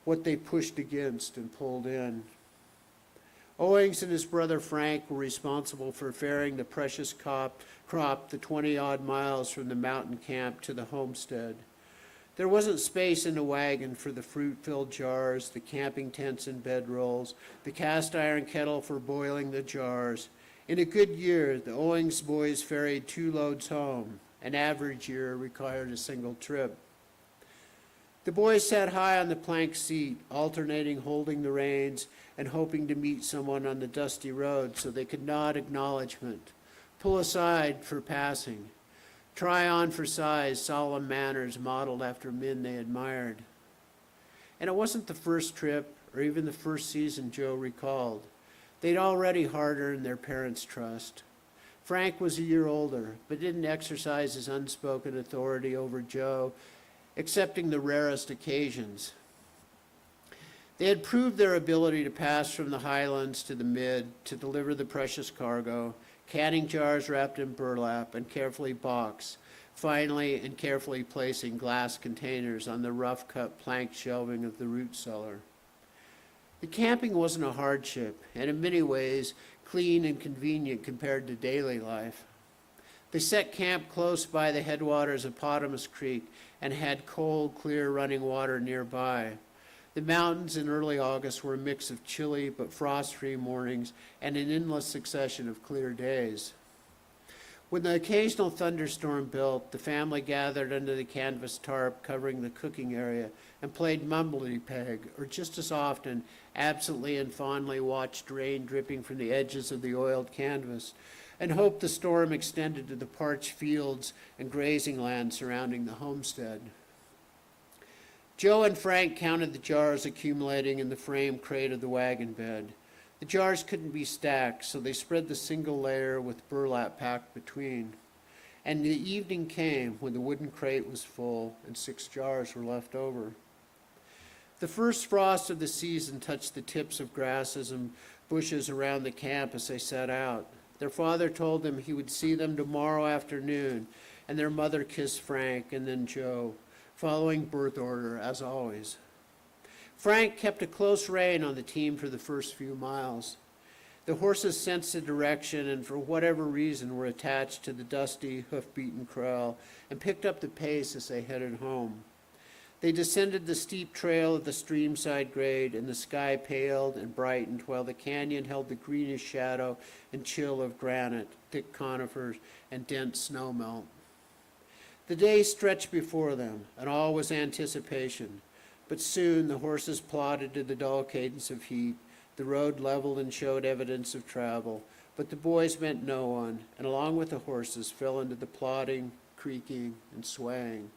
C: what they pushed against and pulled in. Owings and his brother Frank were responsible for ferrying the precious crop the 20-odd miles from the mountain camp to the homestead. There wasn't space in the wagon for the fruit-filled jars, the camping tents and bedrolls, the cast-iron kettle for boiling the jars. In a good year, the Owings boys ferried 2 loads home. An average year required a single trip. The boys sat high on the plank seat, alternating holding the reins and hoping to meet someone on the dusty road so they could nod acknowledgement, pull aside for passing, try on for size solemn manners modeled after men they admired. And it wasn't the first trip or even the first season Joe recalled. They'd already hard-earned their parents' trust. Frank was a year older, but didn't exercise his unspoken authority over Joe, excepting the rarest occasions. They had proved their ability to pass from the highlands to the mid, to deliver the precious cargo, canning jars wrapped in burlap and carefully boxed, finally and carefully placing glass containers on the rough-cut plank shelving of the root cellar. The camping wasn't a hardship, and in many ways, clean and convenient compared to daily life. They set camp close by the headwaters of Potamus Creek and had cold, clear running water nearby. The mountains in early August were a mix of chilly but frost-free mornings and an endless succession of clear days. When the occasional thunderstorm built, the family gathered under the canvas tarp covering the cooking area and played mumbly-peg, or just as often, absently and fondly watched rain dripping from the edges of the oiled canvas and hoped the storm extended to the parched fields and grazing land surrounding the homestead. Joe and Frank counted the jars accumulating in the frame crate of the wagon bed. The jars couldn't be stacked, so they spread the single layer with burlap packed between. And the evening came when the wooden crate was full and 6 jars were left over. The first frost of the season touched the tips of grasses and bushes around the camp as they set out. Their father told them he would see them tomorrow afternoon, and their mother kissed Frank and then Joe, following birth order as always. Frank kept a close rein on the team for the first few miles. The horses sensed the direction and for whatever reason were attached to the dusty, hoof-beaten corral and picked up the pace as they headed home. They descended the steep trail of the streamside grade, and the sky paled and brightened while the canyon held the greenish shadow and chill of granite, thick conifers, and dense snowmelt. The day stretched before them, and all was anticipation. But soon the horses plodded to the dull cadence of heat. The road leveled and showed evidence of travel, but the boys met no one, and along with the horses fell into the plodding, creaking, and swaying.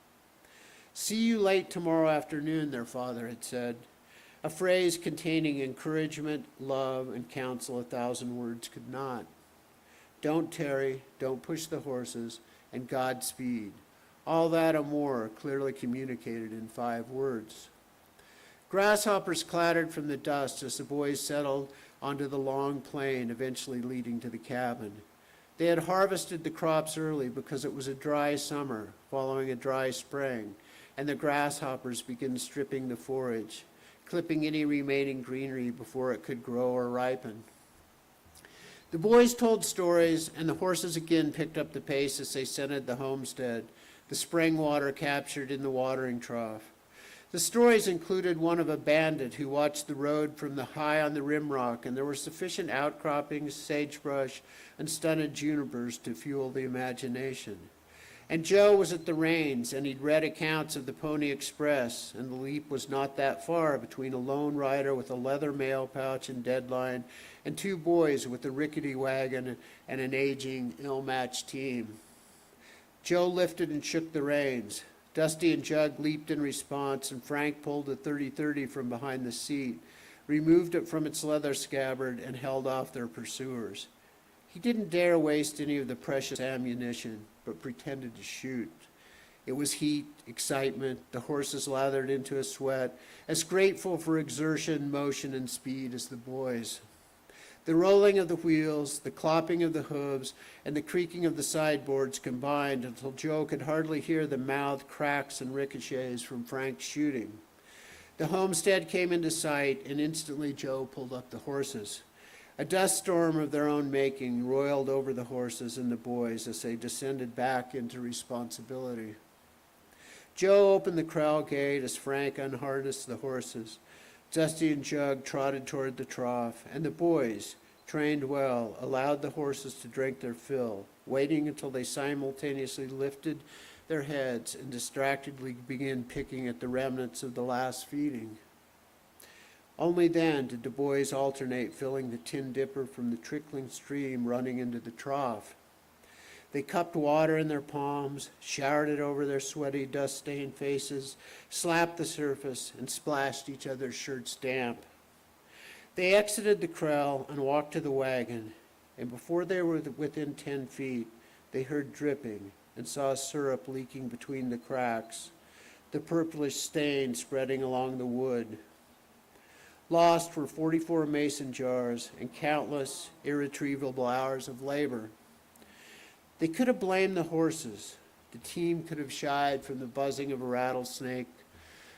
C: "See you late tomorrow afternoon," their father had said, a phrase containing encouragement, love, and counsel 1,000 words could not. Don't tarry, don't push the horses, and Godspeed. All that and more clearly communicated in 5 words. Grasshoppers clattered from the dust as the boys settled onto the long plain eventually leading to the cabin. They had harvested the crops early because it was a dry summer following a dry spring, and the grasshoppers began stripping the forage, clipping any remaining greenery before it could grow or ripen. The boys told stories, and the horses again picked up the pace as they scented the homestead, the spring water captured in the watering trough. The stories included one of a bandit who watched the road from the high on the rim rock, and there were sufficient outcroppings, sagebrush, and stunted junipers to fuel the imagination. And Joe was at the reins, and he'd read accounts of the Pony Express, and the leap was not that far between a lone rider with a leather mail pouch and deadline, and two boys with a rickety wagon and an aging, ill-matched team. Joe lifted and shook the reins. Dusty and Jug leaped in response, and Frank pulled the 30-30 from behind the seat, removed it from its leather scabbard, and held off their pursuers. He didn't dare waste any of the precious ammunition, but pretended to shoot. It was heat, excitement, the horses lathered into a sweat, as grateful for exertion, motion, and speed as the boys. The rolling of the wheels, the clopping of the hooves, and the creaking of the sideboards combined until Joe could hardly hear the mouthed cracks and ricochets from Frank's shooting. The homestead came into sight, and instantly Joe pulled up the horses. A dust storm of their own making roiled over the horses and the boys as they descended back into responsibility. Joe opened the corral gate as Frank unharnessed the horses. Dusty and Jug trotted toward the trough, and the boys, trained well, allowed the horses to drink their fill, waiting until they simultaneously lifted their heads and distractedly began picking at the remnants of the last feeding. Only then did the boys alternate filling the tin dipper from the trickling stream running into the trough. They cupped water in their palms, showered it over their sweaty, dust-stained faces, slapped the surface, and splashed each other's shirts damp. They exited the corral and walked to the wagon, and before they were within 10 feet, they heard dripping and saw syrup leaking between the cracks, the purplish stain spreading along the wood. Lost were 44 mason jars and countless irretrievable hours of labor. They could have blamed the horses. The team could have shied from the buzzing of a rattlesnake,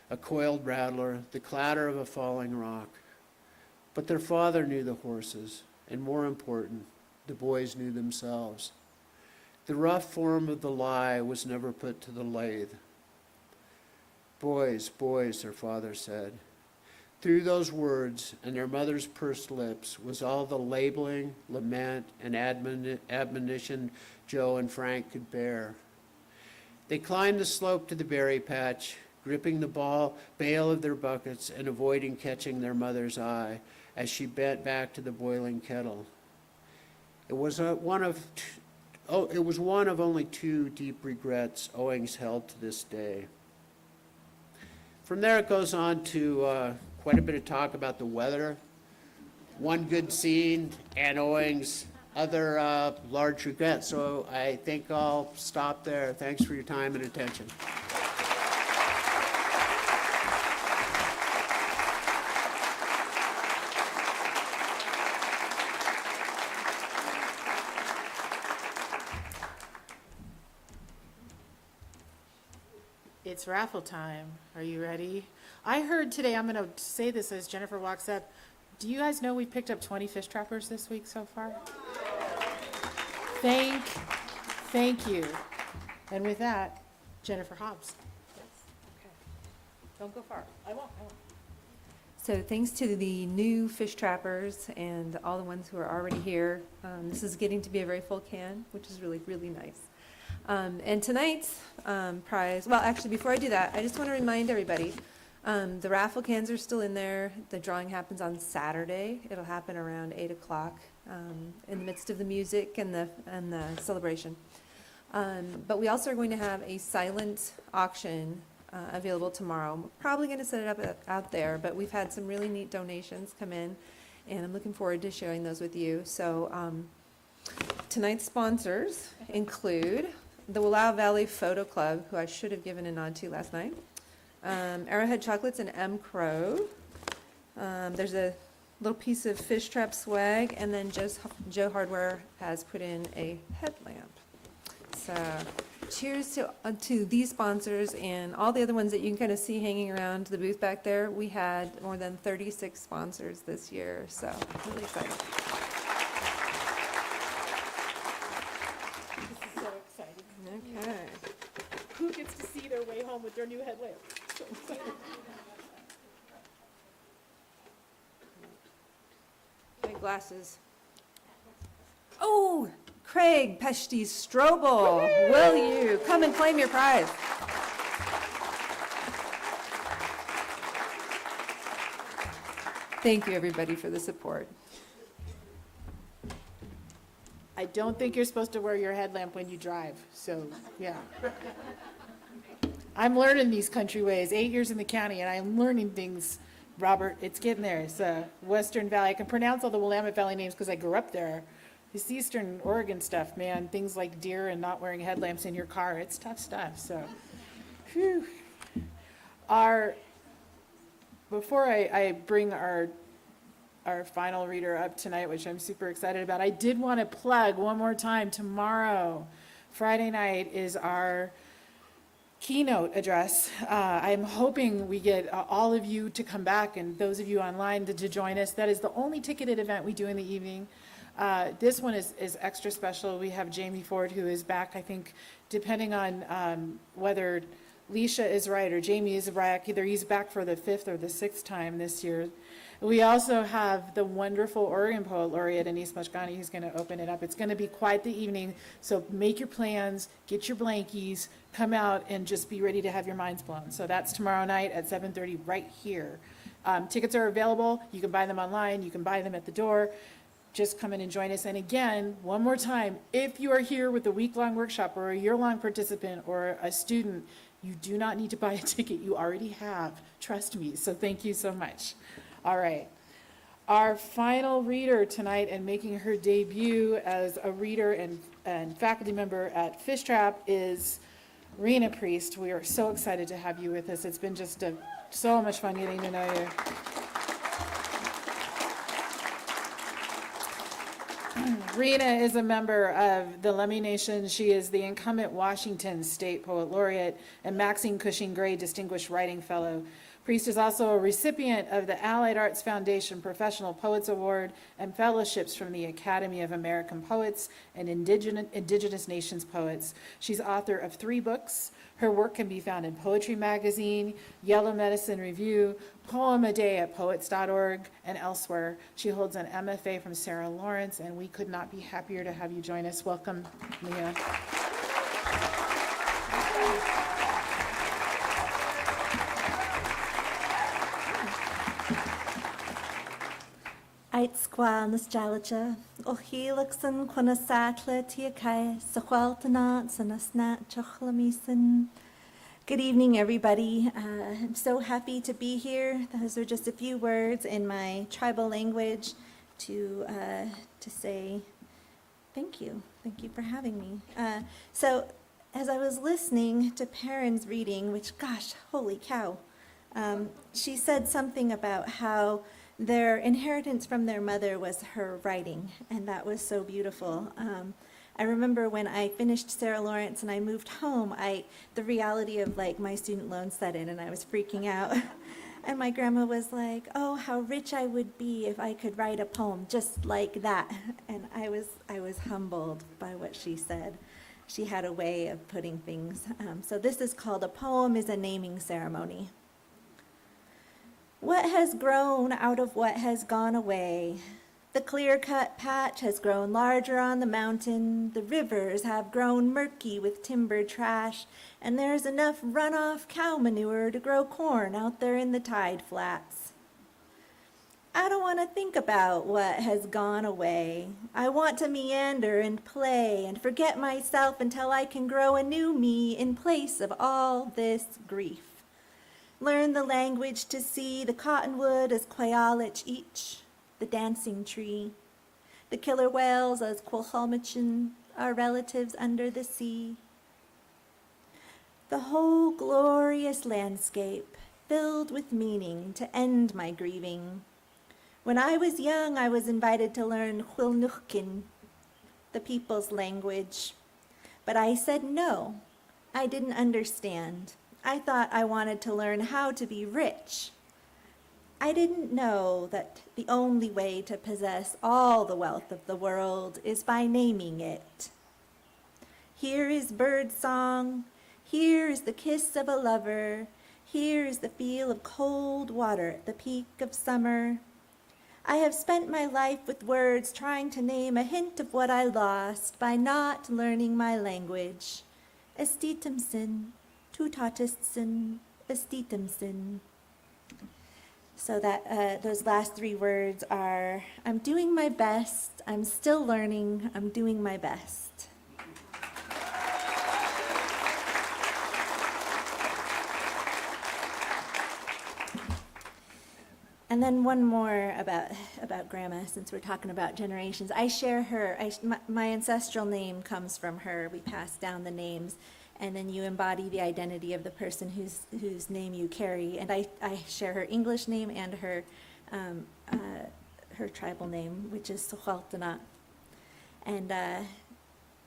C: a coiled rattler, the clatter of a falling rock. But their father knew the horses, and more important, the boys knew themselves. The rough form of the lie was never put to the lathe. Boys, boys, their father said. Through those words and their mother's pursed lips was all the labeling, lament, and admonition Joe and Frank could bear. They climbed the slope to the berry patch, gripping the bail of their buckets and avoiding catching their mother's eye as she bent back to the boiling kettle. It was one of only two deep regrets Owings held to this day. From there it goes on to quite a bit of talk about the weather, one good scene, and Owings' other large regrets. So I think I'll stop there. Thanks for your time and attention.
A: It's raffle time. Are you ready? I heard today, I'm going to say this as Jennifer walks up. Do you guys know we picked up 20 fish trappers this week so far? Thank you. And with that, Jennifer Hobbs. Yes. Okay. Don't go far. I won't.
D: So thanks to the new fish trappers and all the ones who are already here, this is getting to be a very full can, which is really, really nice. And tonight's prize, well, actually, before I do that, I just want to remind everybody, the raffle cans are still in there. The drawing happens on Saturday. It'll happen around 8 o'clock in the midst of the music and the celebration. But we also are going to have a silent auction available tomorrow. We're probably going to set it up out there, but we've had some really neat donations come in, and I'm looking forward to sharing those with you. So tonight's sponsors include the Willow Valley Photo Club, who I should have given a nod to last night, Arrowhead Chocolates and M. Crow. There's a little piece of Fishtrap swag, and then Joe Hardware has put in a headlamp. So cheers to these sponsors and all the other ones that you can kind of see hanging around the booth back there. We had more than 36 sponsors this year, so really excited.
E: This is so exciting.
D: Okay.
E: Who gets to see their way home with their new headlamp? So excited.
D: My glasses. Oh, Craig Peshti Strobel, will you come and claim your prize? Thank you, everybody, for the support.
A: I don't think you're supposed to wear your headlamp when you drive, so, yeah. I'm learning these country ways, 8 years in the county, and I'm learning things, Robert. It's getting there. It's Western Valley. I can pronounce all the Willamette Valley names because I grew up there. This Eastern Oregon stuff, man, things like deer and not wearing headlamps in your car, it's tough stuff, so. Whew. Before I bring our final reader up tonight, which I'm super excited about, I did want to plug one more time, tomorrow, Friday night, is our keynote address. I'm hoping we get all of you to come back and those of you online to join us. That is the only ticketed event we do in the evening. This one is extra special. We have Jamie Ford, who is back, I think, depending on whether Leisha is right or Jamie is right, either he's back for the 5th or the 6th time this year. We also have the wonderful Oregon Poet Laureate, Anise Mashgani, who's going to open it up. It's going to be quite the evening, so make your plans, get your blankies, come out, and just be ready to have your minds blown. So that's tomorrow night at 7:30 right here. Tickets are available. You can buy them online. You can buy them at the door. Just come in and join us. And again, one more time, if you are here with a week-long workshop or a year-long participant or a student, you do not need to buy a ticket. You already have. Trust me. So thank you so much. All right. Our final reader tonight, and making her debut as a reader and faculty member at Fishtrap, is Rena Priest. We are so excited to have you with us. It's been just so much fun getting to know you. Rena is a member of the Lummi Nation. She is the incumbent Washington State Poet Laureate and Maxine Cushing Gray Distinguished Writing Fellow. Priest is also a recipient of the Allied Arts Foundation Professional Poets Award and fellowships from the Academy of American Poets and Indigenous Nations Poets. She's author of 3 books. Her work can be found in Poetry Magazine, Yellow Medicine Review, Poem a Day at poets.org, and elsewhere. She holds an MFA from Sarah Lawrence, and we could not be happier to have you join us. Welcome, Leah.
F: Ait squal nas jalaja, o helixen quana sattler tiakai, sahwaltanat sanasnat chochlamisan. Good evening, everybody. I'm so happy to be here. Those are just a few words in my tribal language to say thank you. Thank you for having me. So as I was listening to Perrin's reading, which, gosh, holy cow, she said something about how their inheritance from their mother was her writing, and that was so beautiful. I remember when I finished Sarah Lawrence and I moved home, the reality of like my student loan set in and I was freaking out. And my grandma was like, oh, how rich I would be if I could write a poem just like that. And I was humbled by what she said. She had a way of putting things. So this is called A Poem is a Naming Ceremony. What has grown out of what has gone away? The clear-cut patch has grown larger on the mountain, the rivers have grown murky with timber trash, and there's enough runoff cow manure to grow corn out there in the tide flats. I don't want to think about what has gone away. I want to meander and play and forget myself until I can grow a new me in place of all this grief. Learn the language to see the cottonwood as Quayalich each, the dancing tree, the killer whales as Qualhalmachin, our relatives under the sea. The whole glorious landscape filled with meaning to end my grieving. When I was young, I was invited to learn Huilnuchin, the people's language. But I said no. I didn't understand. I thought I wanted to learn how to be rich. I didn't know that the only way to possess all the wealth of the world is by naming it. Here is bird song. Here is the kiss of a lover. Here is the feel of cold water at the peak of summer. I have spent my life with words trying to name a hint of what I lost by not learning my language. Estitimsin, tutatistsin, estitimsin. So that those last three words are, I'm doing my best, I'm still learning, I'm doing my best. And then one more about Grandma, since we're talking about generations. I share her, my ancestral name comes from her. We pass down the names, and then you embody the identity of the person whose name you carry. And I share her English name and her tribal name, which is Sohualtana. And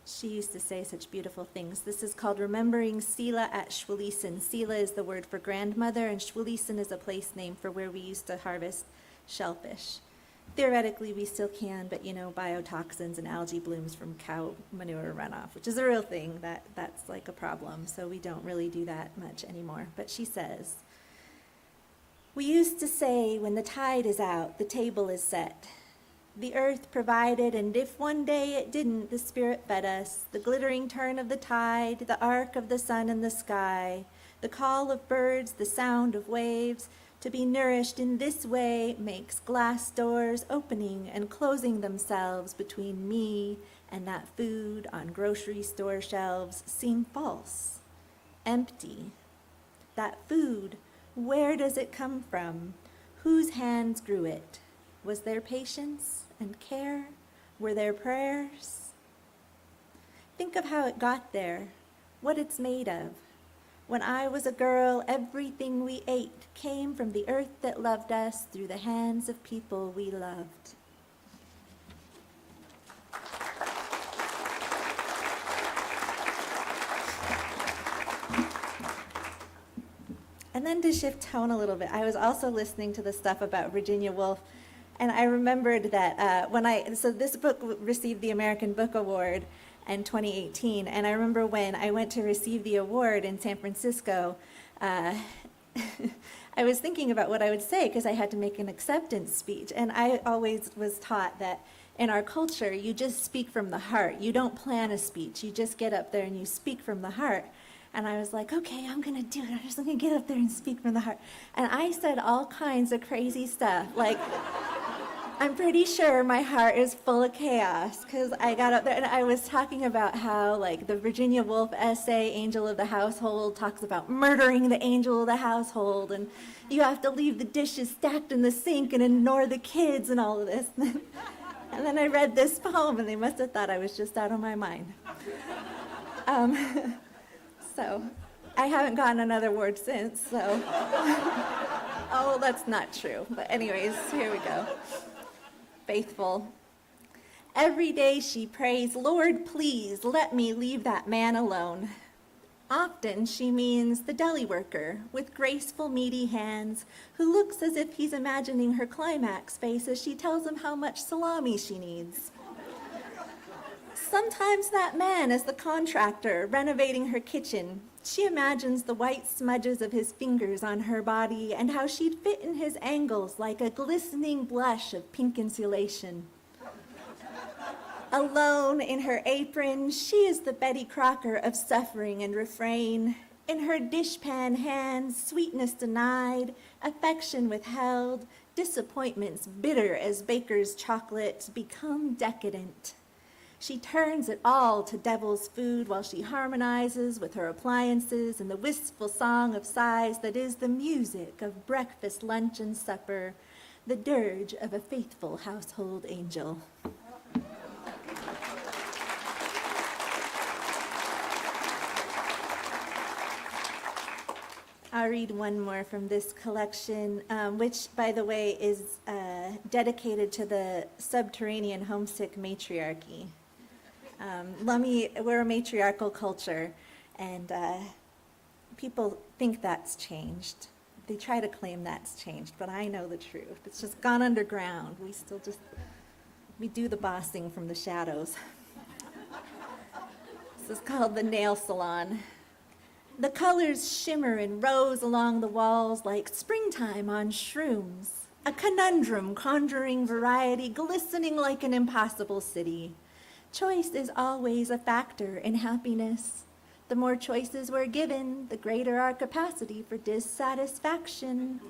F: she used to say such beautiful things. This is called Remembering Sila at Shwilisen. Sila is the word for grandmother, and Shwilisen is a place name for where we used to harvest shellfish. Theoretically, we still can, but biotoxins and algae blooms from cow manure runoff, which is a real thing. That's like a problem, so we don't really do that much anymore. But she says, we used to say, when the tide is out, the table is set. The earth provided, and if one day it didn't, the Spirit fed us. The glittering turn of the tide, the arc of the sun in the sky, the call of birds, the sound of waves. To be nourished in this way makes glass doors opening and closing themselves between me and that food on grocery store shelves seem false, empty. That food, where does it come from? Whose hands grew it? Was there patience and care? Were there prayers? Think of how it got there, what it's made of. When I was a girl, everything we ate came from the earth that loved us through the hands of people we loved. And then to shift tone a little bit, I was also listening to the stuff about Virginia Woolf, and I remembered that so this book received the American Book Award in 2018, and I remember when I went to receive the award in San Francisco, I was thinking about what I would say because I had to make an acceptance speech, and I always was taught that in our culture, you just speak from the heart. You don't plan a speech. You just get up there and you speak from the heart. And I was like, okay, I'm going to do it. I'm just going to get up there and speak from the heart. And I said all kinds of crazy stuff. Like, I'm pretty sure my heart is full of chaos because I got up there and I was talking about how, like, the Virginia Woolf essay, Angel of the Household, talks about murdering the angel of the household. And you have to leave the dishes stacked in the sink and ignore the kids and all of this. And then I read this poem and they must have thought I was just out of my mind. So, I haven't gotten another award since, so. Oh, that's not true. But anyways, here we go. Faithful. Every day she prays, Lord, please let me leave that man alone. Often she means the deli worker with graceful, meaty hands who looks as if he's imagining her climax face as she tells him how much salami she needs. Sometimes that man is the contractor renovating her kitchen. She imagines the white smudges of his fingers on her body and how she'd fit in his angles like a glistening blush of pink insulation. Alone in her apron, she is the Betty Crocker of suffering and refrain. In her dishpan hands, sweetness denied, affection withheld, disappointments bitter as baker's chocolate become decadent. She turns it all to devil's food while she harmonizes with her appliances in the wistful song of sighs that is the music of breakfast, lunch, and supper, the dirge of a faithful household angel. I'll read one more from this collection, which, by the way, is dedicated to the subterranean homesick matriarchy. We're a matriarchal culture, and people think that's changed. They try to claim that's changed, but I know the truth. It's just gone underground. We do the bossing from the shadows. This is called The Nail Salon. The colors shimmer in rows along the walls like springtime on shrooms. A conundrum conjuring variety, glistening like an impossible city. Choice is always a factor in happiness. The more choices we're given, the greater our capacity for dissatisfaction.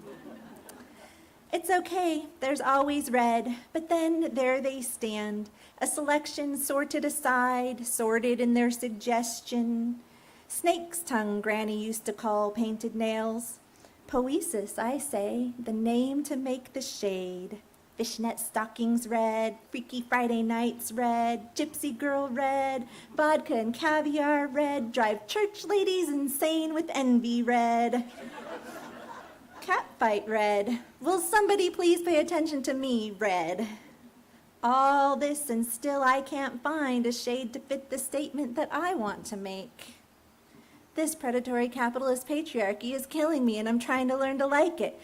F: It's okay, there's always red, but then there they stand, a selection sorted aside, sorted in their suggestion. Snake's tongue, Granny used to call painted nails. Poesis, I say, the name to make the shade. Fishnet stockings red, Freaky Friday nights red, Gypsy girl red, vodka and caviar red, drive church ladies insane with envy red. Catfight red, will somebody please pay attention to me red. All this and still I can't find a shade to fit the statement that I want to make. This predatory capitalist patriarchy is killing me and I'm trying to learn to like it.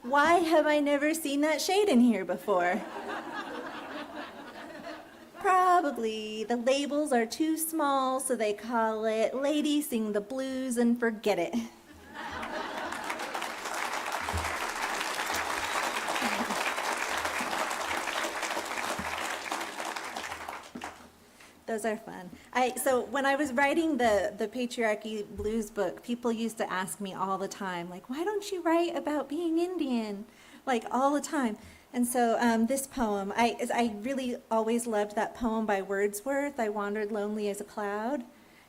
F: Why have I never seen that shade in here before? Probably the labels are too small, so they call it Lady Sing the Blues and Forget It. Those are fun. So when I was writing the Patriarchy Blues book, people used to ask me all the time, like, why don't you write about being Indian? Like, all the time. And so this poem, I really always loved that poem by Wordsworth, I Wandered Lonely as a Cloud.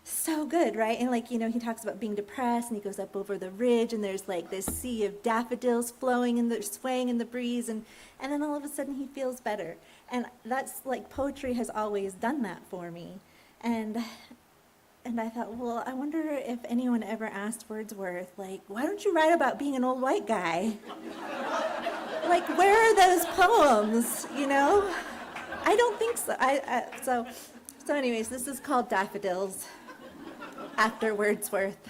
F: So good, right? And like, he talks about being depressed and he goes up over the ridge and there's like this sea of daffodils flowing and they're swaying in the breeze and then all of a sudden he feels better. And that's like poetry has always done that for me. And I thought, well, I wonder if anyone ever asked Wordsworth, like, why don't you write about being an old white guy? Like, where are those poems, I don't think so. So anyways, this is called Daffodils, after Wordsworth.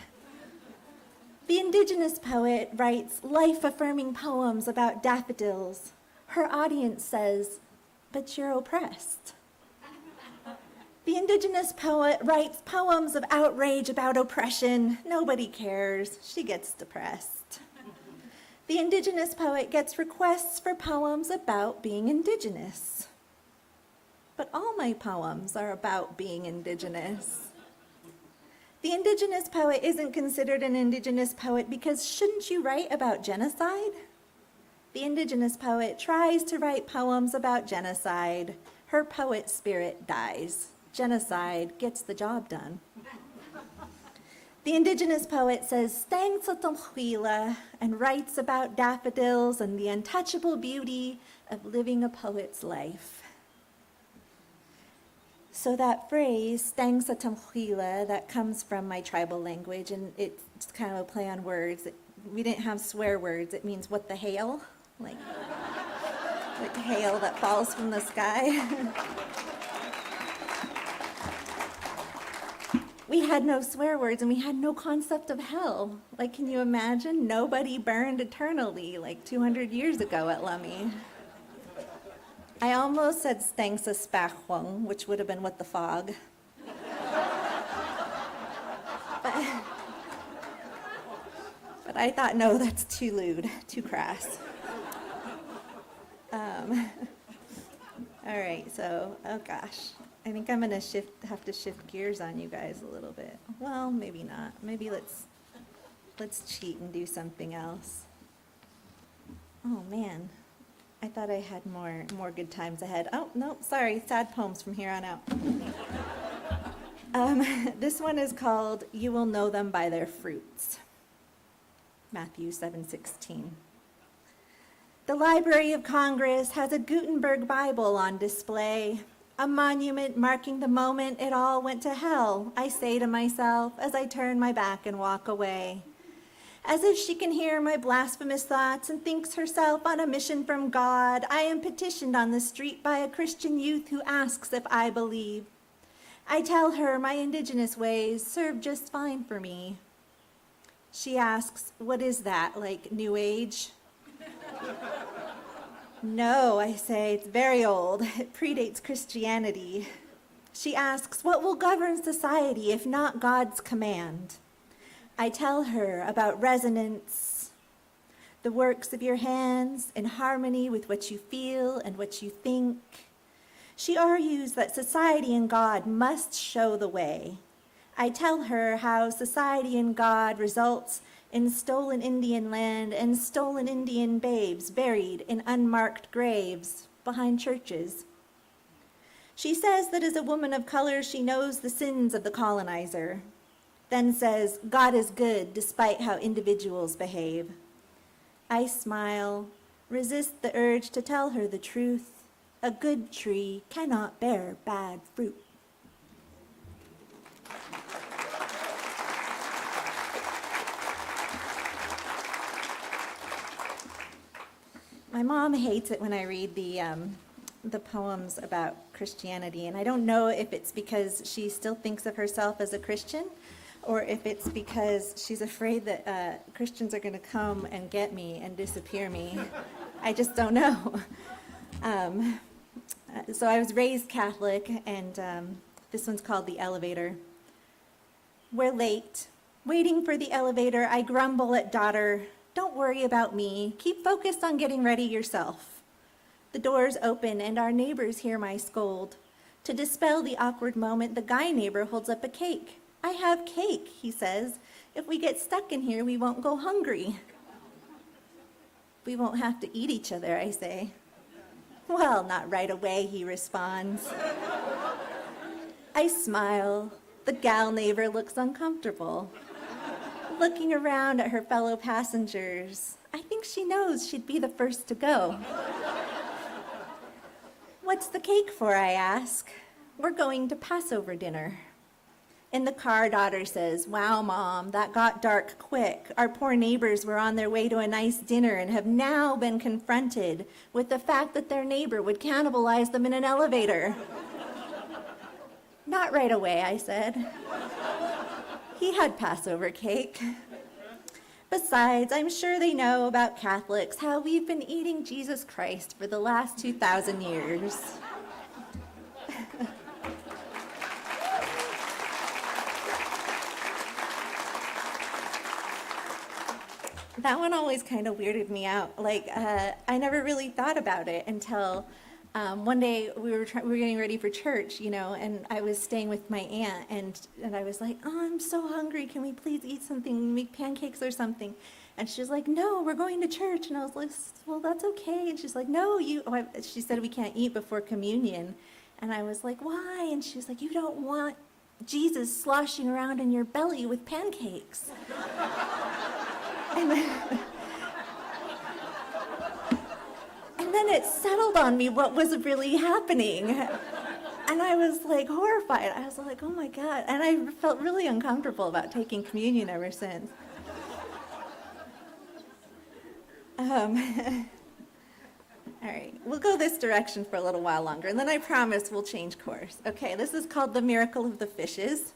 F: The indigenous poet writes life-affirming poems about daffodils. Her audience says, but you're oppressed. The indigenous poet writes poems of outrage about oppression. Nobody cares. She gets depressed. The indigenous poet gets requests for poems about being indigenous. But all my poems are about being indigenous. The indigenous poet isn't considered an indigenous poet because shouldn't you write about genocide? The indigenous poet tries to write poems about genocide. Her poet spirit dies. Genocide gets the job done. The indigenous poet says, "Stang sa tamhuila," and writes about daffodils and the untouchable beauty of living a poet's life. So that phrase, "Stang sa tamhuila," that comes from my tribal language, and it's kind of a play on words. We didn't have swear words. It means what the hail, like hail that falls from the sky. We had no swear words and we had no concept of hell. Like, can you imagine? Nobody burned eternally like 200 years ago at Lummi. I almost said "Stang sa spachwang," which would have been "what the fog." But I thought, no, that's too lewd, too crass. All right, so, oh gosh. I think I'm gonna have to shift gears on you guys a little bit. Well, maybe not. Maybe let's cheat and do something else. Oh man, I thought I had more good times ahead. Oh no, sorry, sad poems from here on out. This one is called "You Will Know Them by Their Fruits." Matthew 7:16. The Library of Congress has a Gutenberg Bible on display. A monument marking the moment it all went to hell, I say to myself as I turn my back and walk away. As if she can hear my blasphemous thoughts and thinks herself on a mission from God, I am petitioned on the street by a Christian youth who asks if I believe. I tell her my indigenous ways serve just fine for me. She asks, what is that, like New Age? No, I say, it's very old. It predates Christianity. She asks, what will govern society if not God's command? I tell her about resonance, the works of your hands in harmony with what you feel and what you think. She argues that society and God must show the way. I tell her how society and God results in stolen Indian land and stolen Indian babes buried in unmarked graves behind churches. She says that as a woman of color, she knows the sins of the colonizer, then says, God is good despite how individuals behave. I smile, resist the urge to tell her the truth. A good tree cannot bear bad fruit. My mom hates it when I read the poems about Christianity, and I don't know if it's because she still thinks of herself as a Christian, or if it's because she's afraid that Christians are going to come and get me and disappear me. I just don't know. So I was raised Catholic, and this one's called The Elevator. We're late. Waiting for the elevator, I grumble at daughter, don't worry about me. Keep focused on getting ready yourself. The doors open, and our neighbors hear my scold. To dispel the awkward moment, the guy neighbor holds up a cake. I have cake, he says. If we get stuck in here, we won't go hungry. We won't have to eat each other, I say. Well, not right away, he responds. I smile. The gal neighbor looks uncomfortable. Looking around at her fellow passengers, I think she knows she'd be the first to go. What's the cake for, I ask. We're going to Passover dinner. In the car, daughter says, wow, Mom, that got dark quick. Our poor neighbors were on their way to a nice dinner and have now been confronted with the fact that their neighbor would cannibalize them in an elevator. Not right away, I said. He had Passover cake. Besides, I'm sure they know about Catholics, how we've been eating Jesus Christ for the last 2,000 years. That one always kind of weirded me out. Like, I never really thought about it until one day we were getting ready for church, you know, and I was staying with my aunt, and I was like, oh, I'm so hungry. Can we please eat something, make pancakes or something? And she was like, no, we're going to church. And I was like, well, that's okay. And she's like, no, she said we can't eat before communion. And I was like, why? And she was like, you don't want Jesus sloshing around in your belly with pancakes. And then it settled on me what was really happening. And I was like horrified. I was like, oh my God. And I felt really uncomfortable about taking communion ever since. All right, we'll go this direction for a little while longer, and then I promise we'll change course. Okay, this is called The Miracle of the Fishes.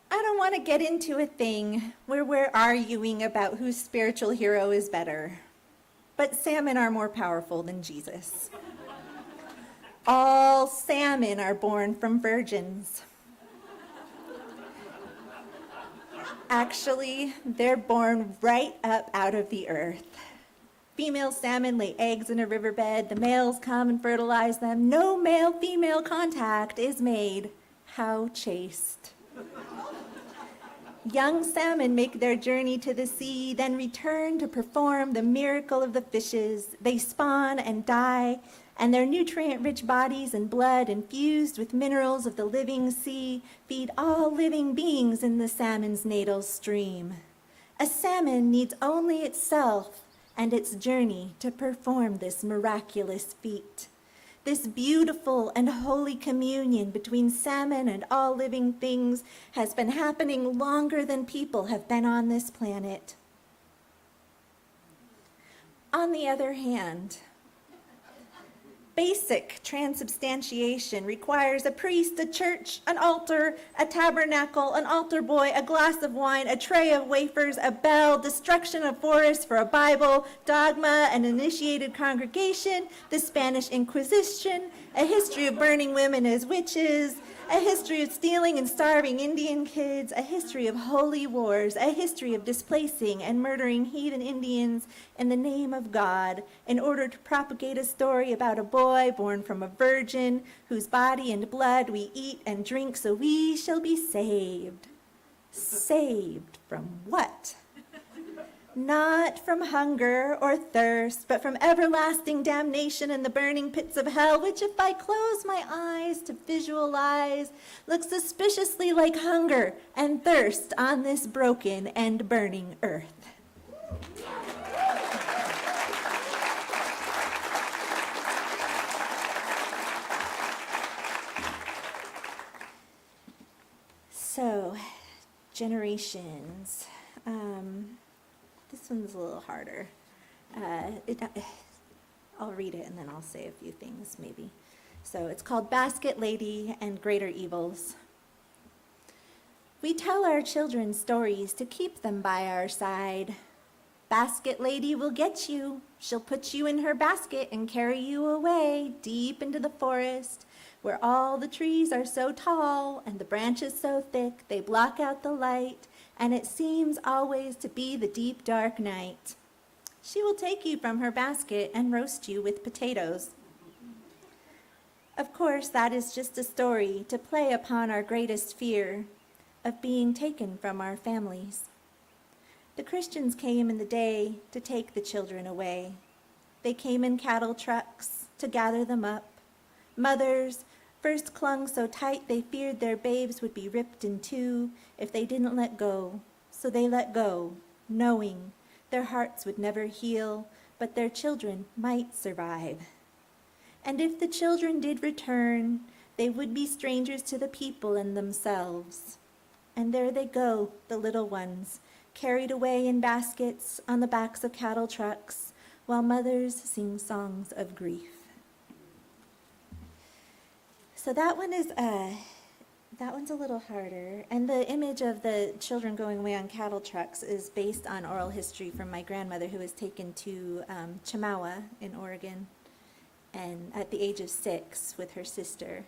F: I don't want to get into a thing where we're arguing about whose spiritual hero is better, but salmon are more powerful than Jesus. All salmon are born from virgins. Actually, they're born right up out of the earth. Female salmon lay eggs in a riverbed. The males come and fertilize them. No male-female contact is made. How chaste. Young salmon make their journey to the sea, then return to perform the miracle of the fishes. They spawn and die, and their nutrient-rich bodies and blood, infused with minerals of the living sea, feed all living beings in the salmon's natal stream. A salmon needs only itself and its journey to perform this miraculous feat. This beautiful and holy communion between salmon and all living things has been happening longer than people have been on this planet. On the other hand, basic transubstantiation requires a priest, a church, an altar, a tabernacle, an altar boy, a glass of wine, a tray of wafers, a bell, destruction of forests for a Bible, dogma, an initiated congregation, the Spanish Inquisition, a history of burning women as witches, a history of stealing and starving Indian kids, a history of holy wars, a history of displacing and murdering heathen Indians in the name of God in order to propagate a story about a boy born from a virgin whose body and blood we eat and drink so we shall be saved. Saved from what? Not from hunger or thirst, but from everlasting damnation in the burning pits of hell, which if I close my eyes to visualize, looks suspiciously like hunger and thirst on this broken and burning earth. So, generations. This one's a little harder. I'll read it and then I'll say a few things maybe. So it's called Basket Lady and Greater Evils. We tell our children stories to keep them by our side. Basket Lady will get you. She'll put you in her basket and carry you away deep into the forest where all the trees are so tall and the branches so thick they block out the light, and it seems always to be the deep dark night. She will take you from her basket and roast you with potatoes. Of course, that is just a story to play upon our greatest fear of being taken from our families. The Christians came in the day to take the children away. They came in cattle trucks to gather them up. Mothers first clung so tight they feared their babes would be ripped in two if they didn't let go. So they let go, knowing their hearts would never heal, but their children might survive. And if the children did return, they would be strangers to the people and themselves. And there they go, the little ones, carried away in baskets on the backs of cattle trucks, while mothers sing songs of grief. So that one's a little harder. And the image of the children going away on cattle trucks is based on oral history from my grandmother, who was taken to Chemawa in Oregon, and at the age of 6 with her sister.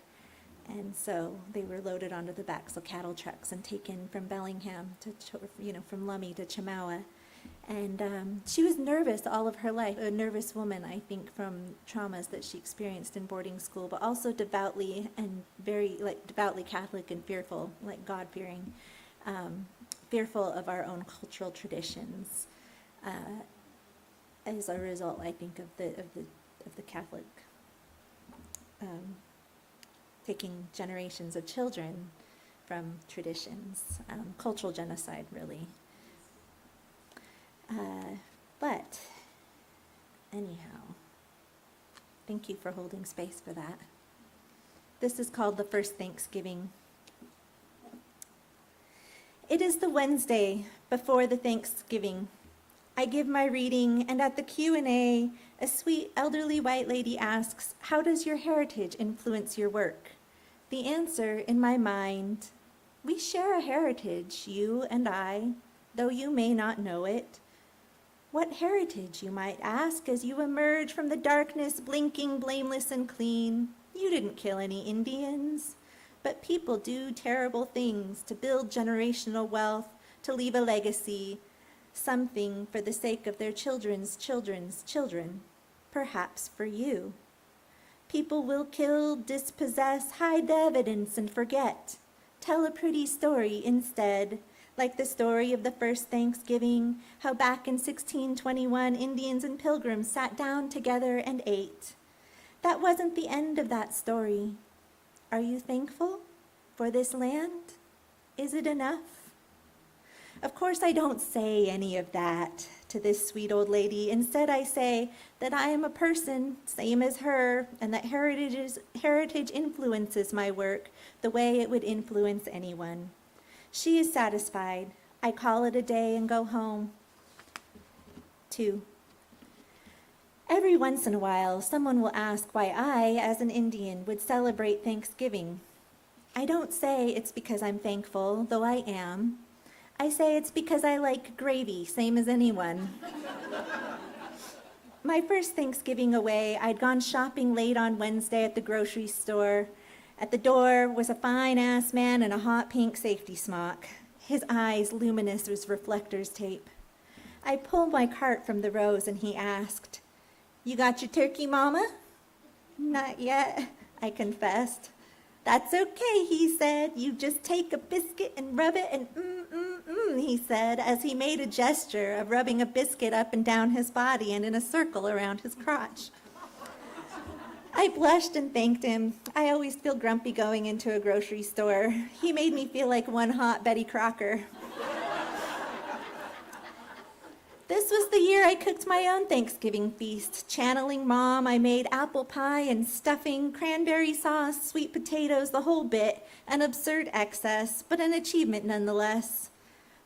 F: And so they were loaded onto the backs of cattle trucks and taken from Bellingham to, from Lummi to Chemawa. And she was nervous all of her life, a nervous woman, I think, from traumas that she experienced in boarding school, but also devoutly and devoutly Catholic and fearful, God-fearing, fearful of our own cultural traditions. As a result, I think, of the Catholic taking generations of children from traditions, cultural genocide, really. But anyhow, thank you for holding space for that. This is called The First Thanksgiving. It is the Wednesday before the Thanksgiving. I give my reading, and at the Q&A, a sweet elderly white lady asks, "How does your heritage influence your work?" The answer in my mind, we share a heritage, you and I, though you may not know it. What heritage, you might ask, as you emerge from the darkness, blinking, blameless, and clean? You didn't kill any Indians, but people do terrible things to build generational wealth, to leave a legacy, something for the sake of their children's children's children, perhaps for you. People will kill, dispossess, hide the evidence, and forget. Tell a pretty story instead, like the story of the first Thanksgiving, how back in 1621 Indians and Pilgrims sat down together and ate. That wasn't the end of that story. Are you thankful for this land? Is it enough? Of course, I don't say any of that to to this sweet old lady. Instead, I say that I am a person, same as her, and that heritage influences my work the way it would influence anyone. She is satisfied. I call it a day and go home. 2. Every once in a while, someone will ask why I, as an Indian, would celebrate Thanksgiving. I don't say it's because I'm thankful, though I am. I say it's because I like gravy, same as anyone. My first Thanksgiving away, I'd gone shopping late on Wednesday at the grocery store. At the door was a fine-ass man in a hot pink safety smock, his eyes luminous as reflectors tape. I pulled my cart from the rows and he asked, "You got your turkey, Mama?" "Not yet," I confessed. "That's okay," he said. "You just take a biscuit and rub it and he said, as he made a gesture of rubbing a biscuit up and down his body and in a circle around his crotch. I blushed and thanked him. I always feel grumpy going into a grocery store. He made me feel like one hot Betty Crocker. This was the year I cooked my own Thanksgiving feast. Channeling Mom, I made apple pie and stuffing, cranberry sauce, sweet potatoes, the whole bit, an absurd excess, but an achievement nonetheless.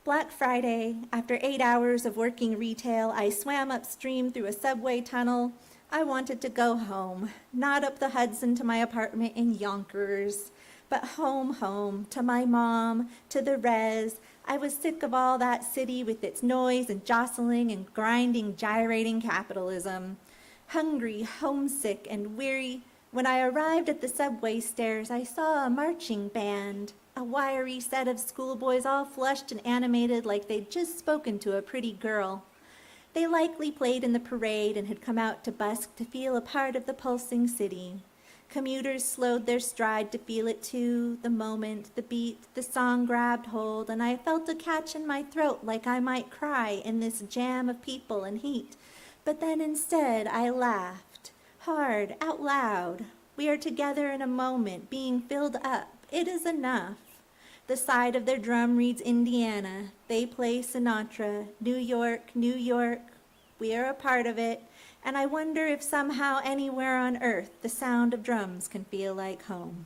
F: Black Friday, after 8 hours of working retail, I swam upstream through a subway tunnel. I wanted to go home, not up the Hudson to my apartment in Yonkers, but home, to my mom, to the res. I was sick of all that city with its noise and jostling and grinding, gyrating capitalism. Hungry, homesick, and weary, when I arrived at the subway stairs, I saw a marching band, a wiry set of schoolboys all flushed and animated like they'd just spoken to a pretty girl. They likely played in the parade and had come out to busk to feel a part of the pulsing city. Commuters slowed their stride to feel it too, the moment, the beat, the song grabbed hold, and I felt a catch in my throat like I might cry in this jam of people and heat. But then instead I laughed, hard, out loud. We are together in a moment, being filled up. It is enough. The side of their drum reads Indiana. They play Sinatra, New York, New York. We are a part of it. And I wonder if somehow anywhere on earth the sound of drums can feel like home.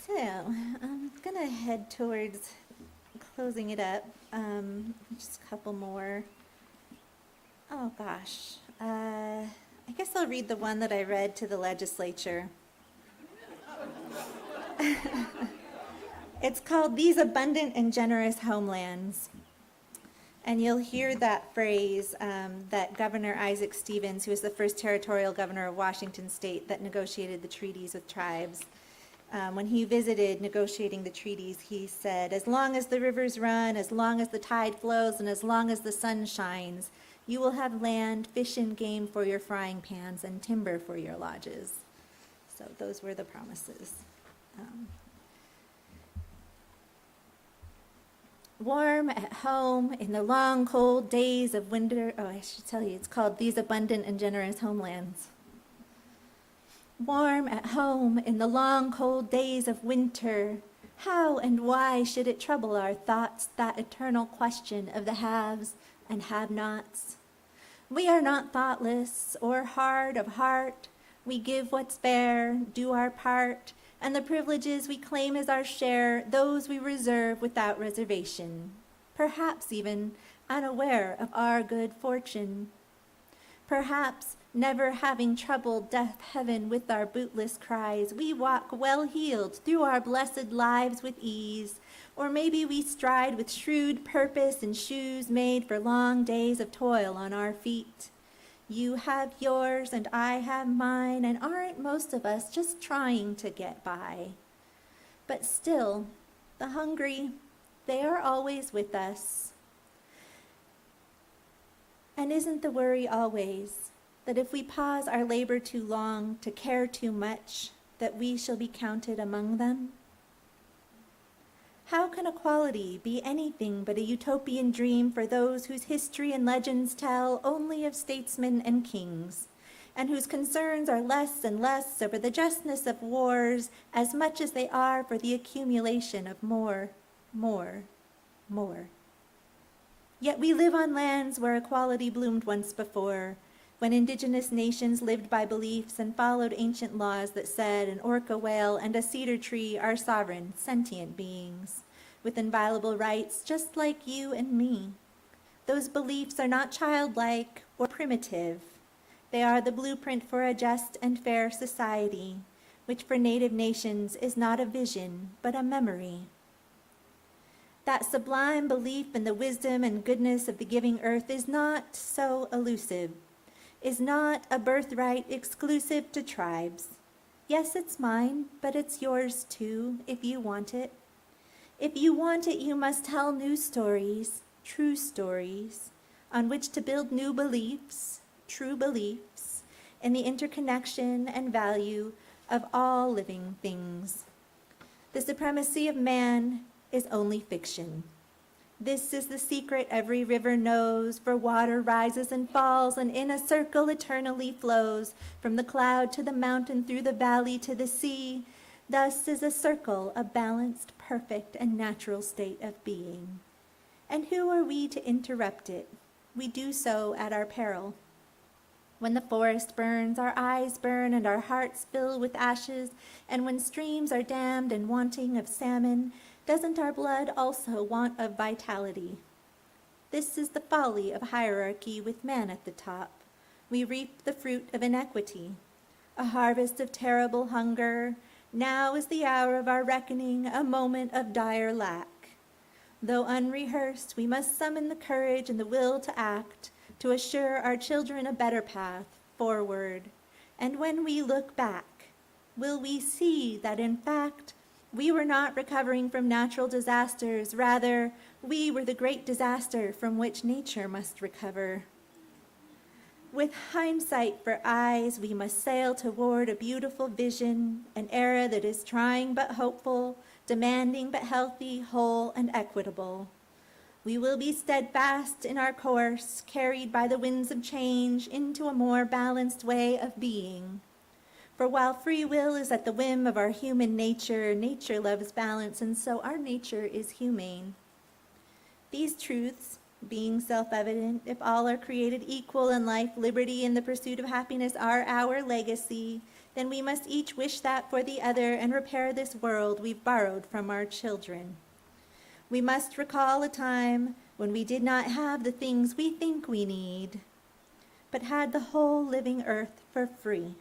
F: So I'm gonna head towards closing it up. Just a couple more. Oh gosh, I guess I'll read the one that I read to the legislature. It's called These Abundant and Generous Homelands. And you'll hear that phrase that Governor Isaac Stevens, who was the first territorial governor of Washington State that negotiated the treaties with tribes, when he visited negotiating the treaties, he said, "As long as the rivers run, as long as the tide flows, and as long as the sun shines, you will have land, fish and game for your frying pans, and timber for your lodges." So those were the promises. Warm at home in the long, cold days of winter. Oh, I should tell you, it's called These Abundant and Generous Homelands. Warm at home in the long, cold days of winter. How and why should it trouble our thoughts, that eternal question of the haves and have-nots? We are not thoughtless or hard of heart. We give what's fair, do our part, and the privileges we claim as our share, those we reserve without reservation, perhaps even unaware of our good fortune. Perhaps, never having troubled death heaven with our bootless cries, we walk well-heeled through our blessed lives with ease, or maybe we stride with shrewd purpose in shoes made for long days of toil on our feet. You have yours and I have mine, and aren't most of us just trying to get by? But still, the hungry, they are always with us. And isn't the worry always that if we pause our labor too long to care too much, that we shall be counted among them? How can equality be anything but a utopian dream for those whose history and legends tell only of statesmen and kings? and whose concerns are less and less over the justness of wars as much as they are for the accumulation of more, more. Yet we live on lands where equality bloomed once before, when indigenous nations lived by beliefs and followed ancient laws that said an orca whale and a cedar tree are sovereign, sentient beings, with inviolable rights just like you and me. Those beliefs are not childlike or primitive. They are the blueprint for a just and fair society, which for Native nations is not a vision, but a memory. That sublime belief in the wisdom and goodness of the giving earth is not so elusive, is not a birthright exclusive to tribes. Yes, it's mine, but it's yours too, if you want it. If you want it, you must tell new stories, true stories, on which to build new beliefs, true beliefs, in the interconnection and value of all living things. The supremacy of man is only fiction. This is the secret every river knows, for water rises and falls, and in a circle eternally flows, from the cloud to the mountain, through the valley to the sea. Thus is a circle a balanced, perfect, and natural state of being. And who are we to interrupt it? We do so at our peril. When the forest burns, our eyes burn and our hearts fill with ashes, and when streams are dammed and wanting of salmon, doesn't our blood also want of vitality? This is the folly of hierarchy with man at the top. We reap the fruit of inequity, a harvest of terrible hunger. Now is the hour of our reckoning, a moment of dire lack. Though unrehearsed, we must summon the courage and the will to act, to assure our children a better path forward. And when we look back, will we see that in fact, we were not recovering from natural disasters, rather, we were the great disaster from which nature must recover. With hindsight for eyes, we must sail toward a beautiful vision, an era that is trying but hopeful, demanding but healthy, whole and equitable. We will be steadfast in our course, carried by the winds of change into a more balanced way of being. For while free will is at the whim of our human nature, nature loves balance, and so our nature is humane. These truths, being self-evident, if all are created equal in life, liberty, and the pursuit of happiness are our legacy, then we must each wish that for the other and repair this world we've borrowed from our children. We must recall a time when we did not have the things we think we need, but had the whole living earth for free.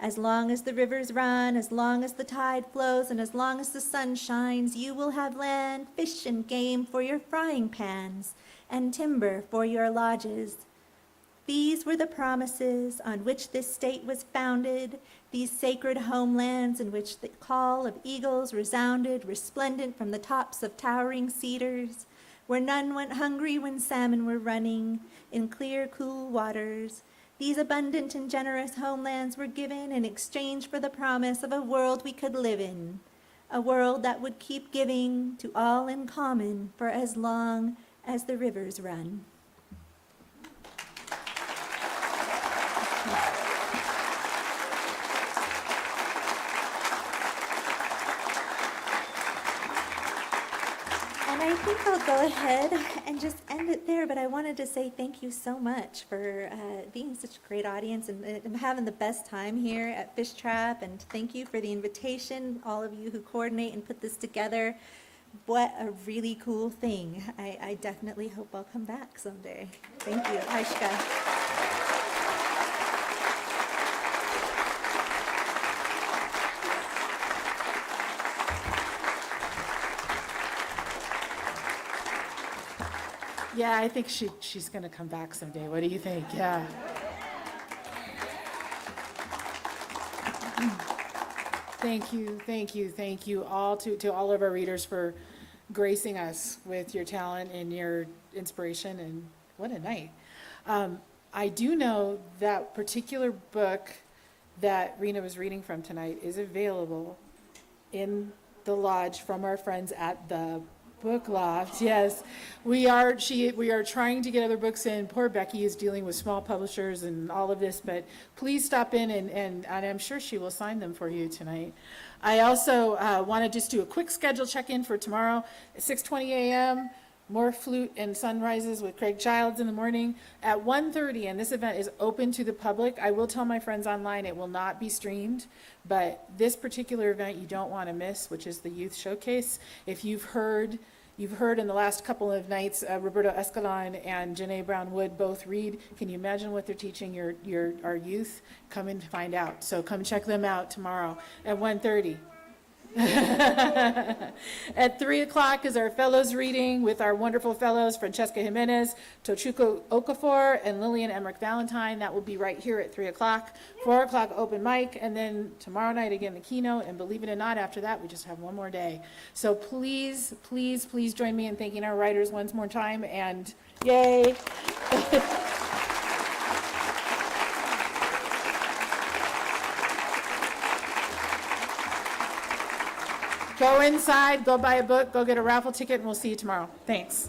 F: As long as the rivers run, as long as the tide flows, and as long as the sun shines, you will have land, fish, and game for your frying pans, and timber for your lodges. These were the promises on which this state was founded, these sacred homelands in which the call of eagles resounded, resplendent from the tops of towering cedars, where none went hungry when salmon were running in clear, cool waters. These abundant and generous homelands were given in exchange for the promise of a world we could live in, a world that would keep giving to all in common for as long as the rivers run. And I think I'll go ahead and just end it there, but I wanted to say thank you so much for being such a great audience and having the best time here at Fishtrap, and thank you for the invitation, all of you who coordinate and put this together. What a really cool thing. I definitely hope I'll come back someday. Thank you. Aishka.
A: Yeah, I think she's going to come back someday. What do you think? Yeah. Thank you all to all of our readers for gracing us with your talent and your inspiration, and what a night. I do know that particular book that Rena was reading from tonight is available in the lodge from our friends at the Book Loft, yes. We are trying to get other books in. Poor Becky is dealing with small publishers and all of this, but please stop in and I'm sure she will sign them for you tonight. I also want to just do a quick schedule check-in for tomorrow at 6:20 a.m. More flute and sunrises with Craig Childs in the morning at 1:30, and this event is open to the public. I will tell my friends online it will not be streamed, but this particular event you don't want to miss, which is the youth showcase. If you've heard in the last couple of nights, Roberto Escalon and Janae Brown Wood both read. Can you imagine what they're teaching our youth? Come and find out. So come check them out tomorrow at 1:30. At 3 o'clock is our fellows reading with our wonderful fellows, Francesca Jimenez, Tochuko Okafor, and Lillian Emmerich Valentine. That will be right here at 3 o'clock. 4 o'clock open mic, and then tomorrow night again the keynote, and believe it or not, after that we just have one more day. So please, please, please join me in thanking our writers once more time, and yay! Go inside, go buy a book, go get a raffle ticket, and we'll see you tomorrow. Thanks.